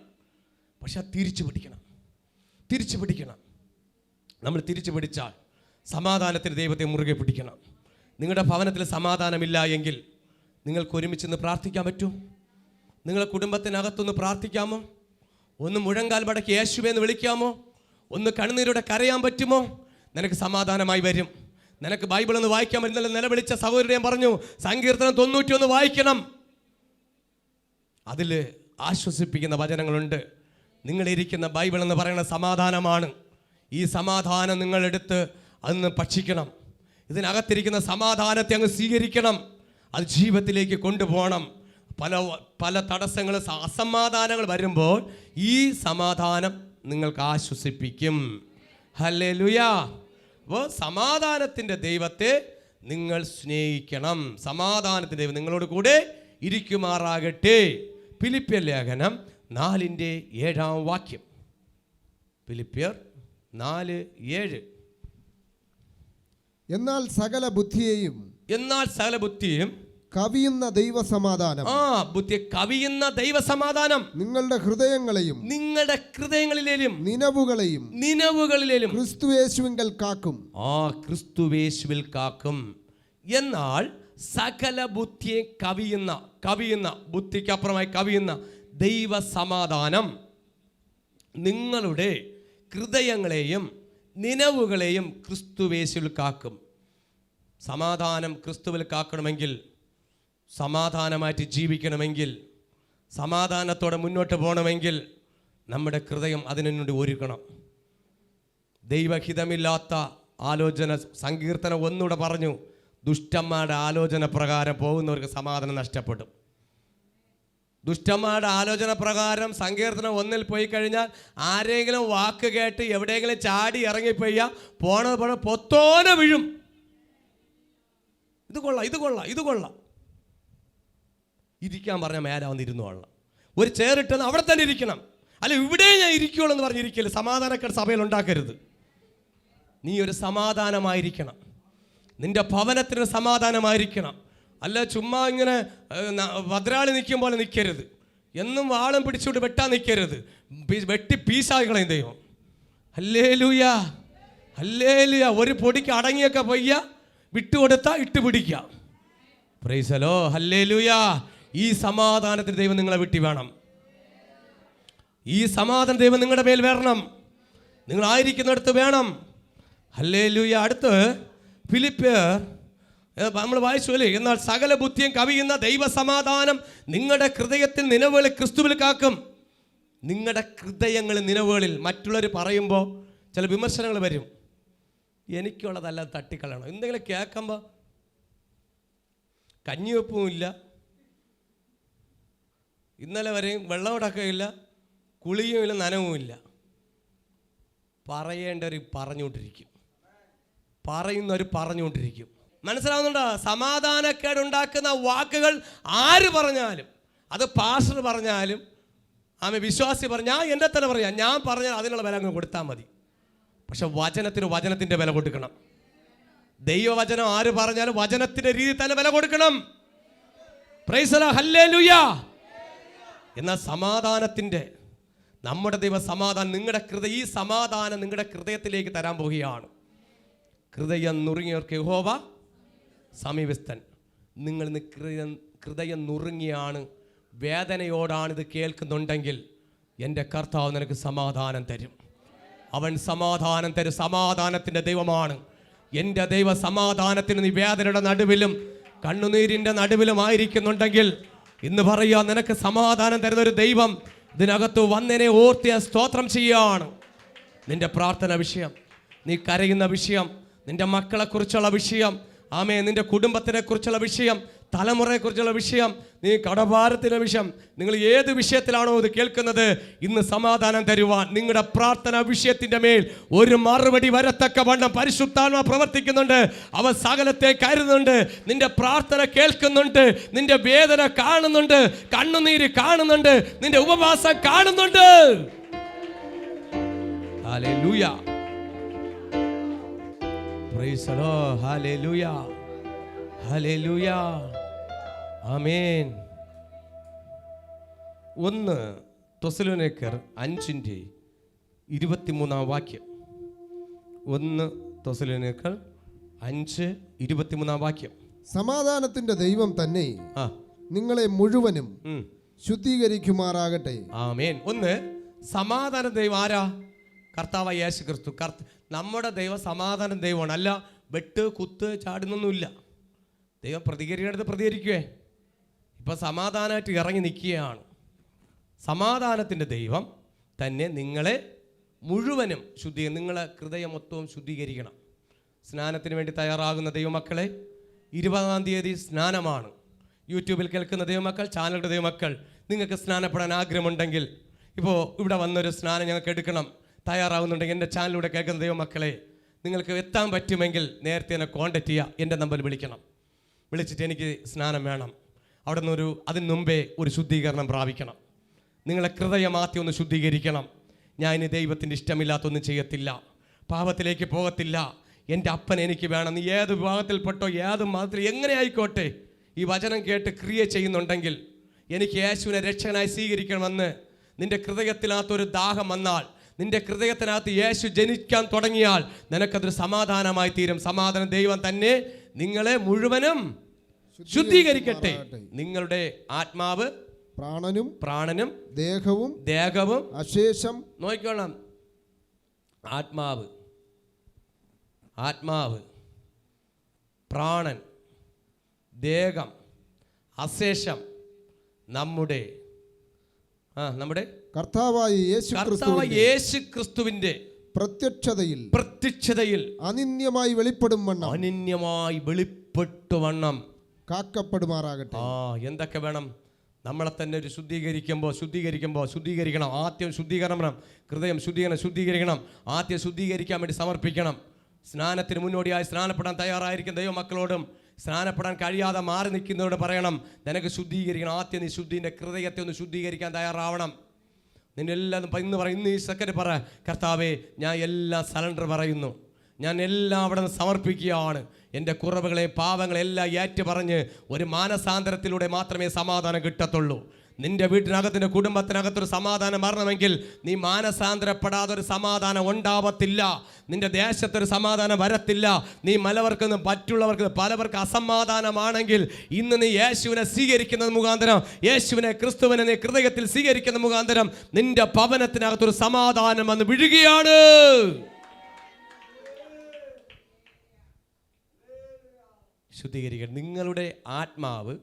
പക്ഷെ തിരിച്ചു പിടിക്കണം. നമ്മൾ തിരിച്ചു പിടിച്ചാൽ സമാധാനത്തിന് ദൈവത്തെ മുറുകെ പിടിക്കണം. നിങ്ങളുടെ ഭവനത്തിൽ സമാധാനമില്ല എങ്കിൽ നിങ്ങൾക്ക് ഒരുമിച്ച് നിന്ന് പ്രാർത്ഥിക്കാൻ പറ്റുമോ? നിങ്ങളുടെ കുടുംബത്തിനകത്തൊന്ന് പ്രാർത്ഥിക്കാമോ? ഒന്ന് മുഴങ്കാൽ മടക്കി യേശുവേ എന്ന് വിളിക്കാമോ? ഒന്ന് കണ്ണുനീരോടെ കരയാൻ പറ്റുമോ? നിനക്ക് സമാധാനമായി വരും. നിനക്ക് ബൈബിൾ ഒന്ന് വായിക്കാൻ പറ്റുന്നില്ല. നിലവിളിച്ച സഹോദരൻ പറഞ്ഞു, സങ്കീർത്തനം 91 വായിക്കണം. അതിൽ ആശ്വസിപ്പിക്കുന്ന വചനങ്ങളുണ്ട്. നിങ്ങളിരിക്കുന്ന ബൈബിൾ എന്ന് പറയുന്ന സമാധാനമാണ്. ഈ സമാധാനം നിങ്ങളെടുത്ത് അന്ന് ഭക്ഷിക്കണം. ഇതിനകത്തിരിക്കുന്ന സമാധാനത്തെ അങ്ങ് സ്വീകരിക്കണം. അത് ജീവിതത്തിലേക്ക് കൊണ്ടുപോകണം. പല തടസ്സങ്ങൾ, അസമാധാനങ്ങൾ വരുമ്പോൾ ഈ സമാധാനം നിങ്ങൾക്ക് ആശ്വസിപ്പിക്കും. ഹല്ലേലൂയ. അപ്പോൾ സമാധാനത്തിൻ്റെ ദൈവത്തെ നിങ്ങൾ സ്നേഹിക്കണം. സമാധാനത്തിൻ്റെ ദൈവം നിങ്ങളോട് കൂടെ ഇരിക്കുമാറാകട്ടെ. ഫിലിപ്പിയർ ലേഖനം 4:7 ഫിലിപ്പിയർ 4:7. എന്നാൽ സകല ബുദ്ധിയെയും കവിയുന്ന ദൈവസമാധാനം, ബുദ്ധിയെ കവിയുന്ന ദൈവസമാധാനം നിങ്ങളുടെ ഹൃദയങ്ങളിലേയും നിനവുകളിലേയും ക്രിസ്തുയേശുവിങ്കൽ കാക്കും. ക്രിസ്തുയേശുവിൽ കാക്കും. എന്നാൽ സകല ബുദ്ധിയെ കവിയുന്ന ബുദ്ധിക്കപ്പുറമായി കവിയുന്ന ദൈവസമാധാനം നിങ്ങളുടെ ഹൃദയങ്ങളെയും നിനവുകളെയും ക്രിസ്തുയേശുവിൽ കാക്കും. സമാധാനം ക്രിസ്തുവിൽ കാക്കണമെങ്കിൽ, സമാധാനമായിട്ട് ജീവിക്കണമെങ്കിൽ, സമാധാനത്തോടെ മുന്നോട്ട് പോകണമെങ്കിൽ നമ്മുടെ ഹൃദയം അതിനുവേണ്ടി ഒരുക്കണം. ദൈവഹിതമില്ലാത്ത ആലോചന, സങ്കീർത്തനം 1 പറഞ്ഞു, ദുഷ്ടന്മാരുടെ ആലോചന പ്രകാരം പോകുന്നവർക്ക് സമാധാനം നഷ്ടപ്പെടും. ദുഷ്ടന്മാരുടെ ആലോചന പ്രകാരം സങ്കീർത്തനം 1 പോയി കഴിഞ്ഞാൽ ആരെങ്കിലും വാക്ക് കേട്ട് എവിടെയെങ്കിലും ചാടി ഇറങ്ങിപ്പോയ പോണത് പൊത്തോനെ വീഴും. ഇത് കൊള്ളാം ഇരിക്കാൻ പറഞ്ഞാൽ മേലാവുന്ന ഇരുന്നോളാം. ഒരു ചെയറിട്ടെന്ന് അവിടെ തന്നെ ഇരിക്കണം. അല്ല, ഇവിടെ ഞാൻ ഇരിക്കുള്ളൂ എന്ന് പറഞ്ഞിരിക്കില്ല. സമാധാനക്കേട് സഭയിൽ ഉണ്ടാക്കരുത്. നീ ഒരു സമാധാനമായിരിക്കണം. നിന്റെ ഭവനത്തിന് സമാധാനമായിരിക്കണം. അല്ല, ചുമ്മാ ഇങ്ങനെ ഭദ്രാളി നിൽക്കും പോലെ നിൽക്കരുത്. എന്നും വാളും പിടിച്ചുകൊണ്ട് വെട്ടാൻ നിൽക്കരുത്. വെട്ടി പീസായിക്കളയും ദൈവം. ഹല്ലേലൂയ. ഒരു പൊടിക്ക് അടങ്ങിയൊക്കെ പൊയ്യ, വിട്ടുകൊടുത്താൽ ഇട്ടുപിടിക്കുക. Praise the Lord. ഹല്ലേലൂയ. ഈ സമാധാനത്തിന് ദൈവം നിങ്ങളെ വിട്ടി വേണം. ഈ സമാധാന ദൈവം നിങ്ങളുടെ മേൽ വരണം. നിങ്ങളായിരിക്കുന്നിടത്ത് വേണം. ഹല്ലേലൂയ. അടുത്ത് ഫിലിപ്പിയർ നമ്മൾ വായിച്ചോലേ, എന്നാൽ സകല ബുദ്ധിയും കവിയുന്ന ദൈവസമാധാനം നിങ്ങളുടെ ഹൃദയത്തിൽ നിലവുകളിൽ ക്രിസ്തുവിൽ കാക്കും. നിങ്ങളുടെ ഹൃദയങ്ങളിൽ നിലവുകളിൽ മറ്റുള്ളവർ പറയുമ്പോൾ ചില വിമർശനങ്ങൾ വരും. എനിക്കുള്ളതല്ല തട്ടിക്കളയണം. എന്തെങ്കിലും കേൾക്കുമ്പോൾ കഞ്ഞിവെപ്പും ഇല്ല, ഇന്നലെ വരെയും വെള്ളമടക്കമില്ല, കുളിയും ഇല്ല, നനവും ഇല്ല. പറയേണ്ടവർ പറഞ്ഞുകൊണ്ടിരിക്കും. മനസ്സിലാവുന്നുണ്ടോ? സമാധാനക്കേടുണ്ടാക്കുന്ന വാക്കുകൾ ആര് പറഞ്ഞാലും, അത് പാസ്റ്റർ പറഞ്ഞാലും വിശ്വാസി പറഞ്ഞാൽ എൻ്റെ തന്നെ പറയാം, ഞാൻ പറഞ്ഞാൽ അതിനുള്ള വില അങ്ങ് കൊടുത്താൽ മതി. പക്ഷെ വചനത്തിൻ്റെ വില കൊടുക്കണം. ദൈവവചനം ആര് പറഞ്ഞാലും വചനത്തിൻ്റെ രീതി തന്നെ വില കൊടുക്കണം. Price the Lord. ഹല്ലേലൂയ. എന്നാൽ സമാധാനത്തിൻ്റെ, നമ്മുടെ ദൈവ സമാധാനം ഈ സമാധാനം നിങ്ങളുടെ ഹൃദയത്തിലേക്ക് തരാൻ പോവുകയാണ്. ഹൃദയം നുറുങ്ങിയവർക്ക് യഹോവ സമീപസ്ഥൻ. നിങ്ങൾ ഹൃദയം നുറുങ്ങിയാണ്, വേദനയോടാണ് ഇത് കേൾക്കുന്നുണ്ടെങ്കിൽ എൻ്റെ കർത്താവ് നിനക്ക് സമാധാനം തരും. അവൻ സമാധാനം തരും. സമാധാനത്തിൻ്റെ ദൈവമാണ് എൻ്റെ ദൈവ. സമാധാനത്തിന് നീ വേദനയുടെ നടുവിലും കണ്ണുനീരിൻ്റെ നടുവിലും ആയിരിക്കുന്നുണ്ടെങ്കിൽ ഇന്ന് പറയുക, നിനക്ക് സമാധാനം തരുന്നൊരു ദൈവം ഇതിനകത്ത് വന്നതിനെ ഓർത്തിയ സ്തോത്രം ചെയ്യുകയാണ്. നിന്റെ പ്രാർത്ഥന വിഷയം, നീ കരയുന്ന വിഷയം, നിന്റെ മക്കളെക്കുറിച്ചുള്ള വിഷയം, നിന്റെ കുടുംബത്തിനെ കുറിച്ചുള്ള വിഷയം, തലമുറയെക്കുറിച്ചുള്ള വിഷയം, നീ കടഭാരത്തിൻ്റെ വിഷയം, നിങ്ങൾ ഏത് വിഷയത്തിലാണോ ഇത് കേൾക്കുന്നത്, ഇന്ന് സമാധാനം തരുവാൻ നിങ്ങളുടെ പ്രാർത്ഥന വിഷയത്തിൻ്റെ മേൽ ഒരു മറുപടി വരത്തക്ക വണ്ണം പരിശുദ്ധാത്മാവ് പ്രവർത്തിക്കുന്നുണ്ട്. അവ സകലത്തെ കരുതുന്നുണ്ട്. നിന്റെ പ്രാർത്ഥന കേൾക്കുന്നുണ്ട്, നിന്റെ വേദന കാണുന്നുണ്ട്, കണ്ണുനീര് കാണുന്നുണ്ട്, നിന്റെ ഉപവാസം കാണുന്നുണ്ട്. Hallelujah. Praise the Lord. Hallelujah. Hallelujah. ആമേൻ. 1 തെസ്സലോനിക്കർ 5:23 1 തെസ്സലോനിക്കർ 5:23 സമാധാനത്തിന്റെ ദൈവം തന്നെ നിങ്ങളെ മുഴുവനും ശുദ്ധീകരിക്കുമാറാകട്ടെ. ആമേൻ. ഒന്ന്, സമാധാന ദൈവം ആരാ? കർത്താവായ യേശു ക്രിസ്തു. നമ്മുടെ ദൈവം സമാധാന ദൈവമാണ്. അല്ല വെട്ട് കുത്ത് ചാടുന്നൊന്നുമില്ല. ദൈവം പ്രതികരിക്കേണ്ടത് പ്രതികരിക്കുവേ. ഇപ്പം സമാധാനമായിട്ട് ഇറങ്ങി നിൽക്കുകയാണ്. സമാധാനത്തിൻ്റെ ദൈവം തന്നെ നിങ്ങളെ മുഴുവനും നിങ്ങളെ ഹൃദയം മൊത്തവും ശുദ്ധീകരിക്കണം. സ്നാനത്തിന് വേണ്ടി തയ്യാറാകുന്ന ദൈവമക്കളെ, 20-ാം തീയതി സ്നാനമാണ്. യൂട്യൂബിൽ കേൾക്കുന്ന ദൈവമക്കൾ, ചാനലുടെ ദൈവമക്കൾ, നിങ്ങൾക്ക് സ്നാനപ്പെടാൻ ആഗ്രഹമുണ്ടെങ്കിൽ ഇപ്പോൾ ഇവിടെ വന്നൊരു സ്നാനം ഞങ്ങൾക്ക് എടുക്കണം തയ്യാറാകുന്നുണ്ടെങ്കിൽ എൻ്റെ ചാനലിലൂടെ കേൾക്കുന്ന ദൈവമക്കളെ, നിങ്ങൾക്ക് എത്താൻ പറ്റുമെങ്കിൽ നേരത്തെ എന്നെ കോൺടാക്റ്റ് ചെയ്യുക. എൻ്റെ നമ്പറിൽ വിളിച്ചിട്ട് എനിക്ക് സ്നാനം വേണം. അവിടെ നിന്നൊരു അതിന് മുമ്പേ ഒരു ശുദ്ധീകരണം പ്രാപിക്കണം. നിങ്ങളെ ഹൃദയം ആദ്യം ഒന്ന് ശുദ്ധീകരിക്കണം. ഞാൻ ഇനി ദൈവത്തിൻ്റെ ഇഷ്ടമില്ലാത്തൊന്നും ചെയ്യത്തില്ല, പാപത്തിലേക്ക് പോകത്തില്ല, എൻ്റെ അപ്പൻ എനിക്ക് വേണം. നീ ഏത് വിഭാഗത്തിൽപ്പെട്ടോ ഏത് മതത്തിൽ എങ്ങനെ ആയിക്കോട്ടെ, ഈ വചനം കേട്ട് ക്രിയ ചെയ്യുന്നുണ്ടെങ്കിൽ എനിക്ക് യേശുവിനെ രക്ഷകനായി സ്വീകരിക്കണമെന്ന് നിൻ്റെ ഹൃദയത്തിനകത്തൊരു ദാഹം വന്നാൽ, നിൻ്റെ ഹൃദയത്തിനകത്ത് യേശു ജനിക്കാൻ തുടങ്ങിയാൽ നിനക്കതൊരു സമാധാനമായി തീരും. സമാധാന ദൈവം തന്നെ നിങ്ങളെ മുഴുവനും ശുദ്ധീകരിക്കട്ടെ. നിങ്ങളുടെ ആത്മാവ്, പ്രാണനും ദേഹവും അശേഷം നോക്കിക്കോളാം. ആത്മാവ്, പ്രാണൻ, ദേഹം, അശേഷം നമ്മുടെ കർത്താവായ യേശു ക്രിസ്തുവിന്റെ പ്രത്യക്ഷതയിൽ അനിന്യമായി വെളിപ്പെട്ടുവണ്ണം കാക്കപ്പെടുമാറാകട്ടെ. എന്തൊക്കെ വേണം? നമ്മളെ തന്നെ ഒരു ശുദ്ധീകരിക്കണം. ആദ്യം ശുദ്ധീകരണം, ഹൃദയം ശുദ്ധീകരിക്കണം. ആദ്യം ശുദ്ധീകരിക്കാൻ വേണ്ടി സമർപ്പിക്കണം. സ്നാനത്തിന് മുന്നോടിയായി സ്നാനപ്പെടാൻ തയ്യാറായിരിക്കും ദൈവമക്കളോടും സ്നാനപ്പെടാൻ കഴിയാതെ മാറി നിൽക്കുന്നവരോട് പറയണം, നിനക്ക് ശുദ്ധീകരിക്കണം. ആദ്യം നീ നിന്റെ ഹൃദയത്തെ ഒന്ന് ശുദ്ധീകരിക്കാൻ തയ്യാറാവണം. നിന്നെല്ലാം ഇന്ന് ഈ സെക്കൻഡ് പറ, കർത്താവേ ഞാൻ എല്ലാം സറണ്ടർ പറയുന്നു, ഞാൻ എല്ലാം അവിടെ നിന്ന് സമർപ്പിക്കുകയാണ്. എൻ്റെ കുറവുകളെ പാപങ്ങളെല്ലാം ഏറ്റു പറഞ്ഞ് ഒരു മാനസാന്തരത്തിലൂടെ മാത്രമേ സമാധാനം കിട്ടത്തുള്ളൂ. നിൻ്റെ വീട്ടിനകത്തിൻ്റെ കുടുംബത്തിനകത്തൊരു സമാധാനം വരണമെങ്കിൽ നീ മാനസാന്തരപ്പെടാതെ ഒരു സമാധാനം ഉണ്ടാവത്തില്ല. നിൻ്റെ ദേശത്തൊരു സമാധാനം വരത്തില്ല. നീ മറ്റുള്ളവർക്ക് പലവർക്ക് അസമാധാനമാണെങ്കിൽ ഇന്ന് നീ യേശുവിനെ സ്വീകരിക്കുന്നത് മുഖാന്തരം, യേശുവിനെ ക്രിസ്തുവിനെ നീ ഹൃദയത്തിൽ സ്വീകരിക്കുന്ന മുഖാന്തരം നിൻ്റെ ഭവനത്തിനകത്തൊരു സമാധാനം വന്ന് വീഴുകയാണ്. ശുദ്ധീകരിക്കണം. നിങ്ങളുടെ ആത്മാവ്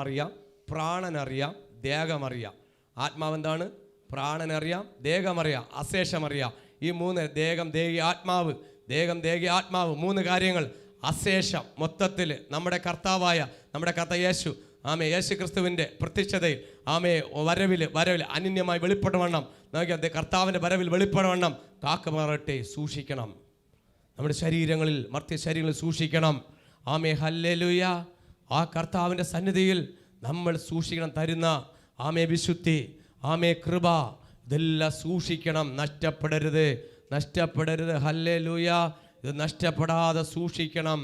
അറിയാം, പ്രാണനറിയാം, ദേഹമറിയാം. ആത്മാവ് എന്താണ്? പ്രാണനറിയാം, ദേഹമറിയാം, അശേഷമറിയാം. ഈ മൂന്ന്, ദേഹം, ദേഹി, ആത്മാവ്, മൂന്ന് കാര്യങ്ങൾ. അശേഷം മൊത്തത്തിൽ നമ്മുടെ കർത്താവായ യേശു, യേശു ക്രിസ്തുവിൻ്റെ പ്രത്യക്ഷതയിൽ വരവിൽ അനന്യമായി വെളിപ്പെടുവണ്ണം, കർത്താവിൻ്റെ വരവിൽ വെളിപ്പെടുവണ്ണം കാക്കമാറട്ടെ. സൂക്ഷിക്കണം. നമ്മുടെ മർത്യശരീരങ്ങളിൽ സൂക്ഷിക്കണം. ഹല്ലേലൂയ. ആ കർത്താവിൻ്റെ സന്നിധിയിൽ നമ്മൾ സൂക്ഷിക്കണം. തരുന്ന വിശുദ്ധി, കൃപ, ഇതെല്ലാം സൂക്ഷിക്കണം. നഷ്ടപ്പെടരുത്. ഹല്ലേലൂയ. ഇത് നഷ്ടപ്പെടാതെ സൂക്ഷിക്കണം.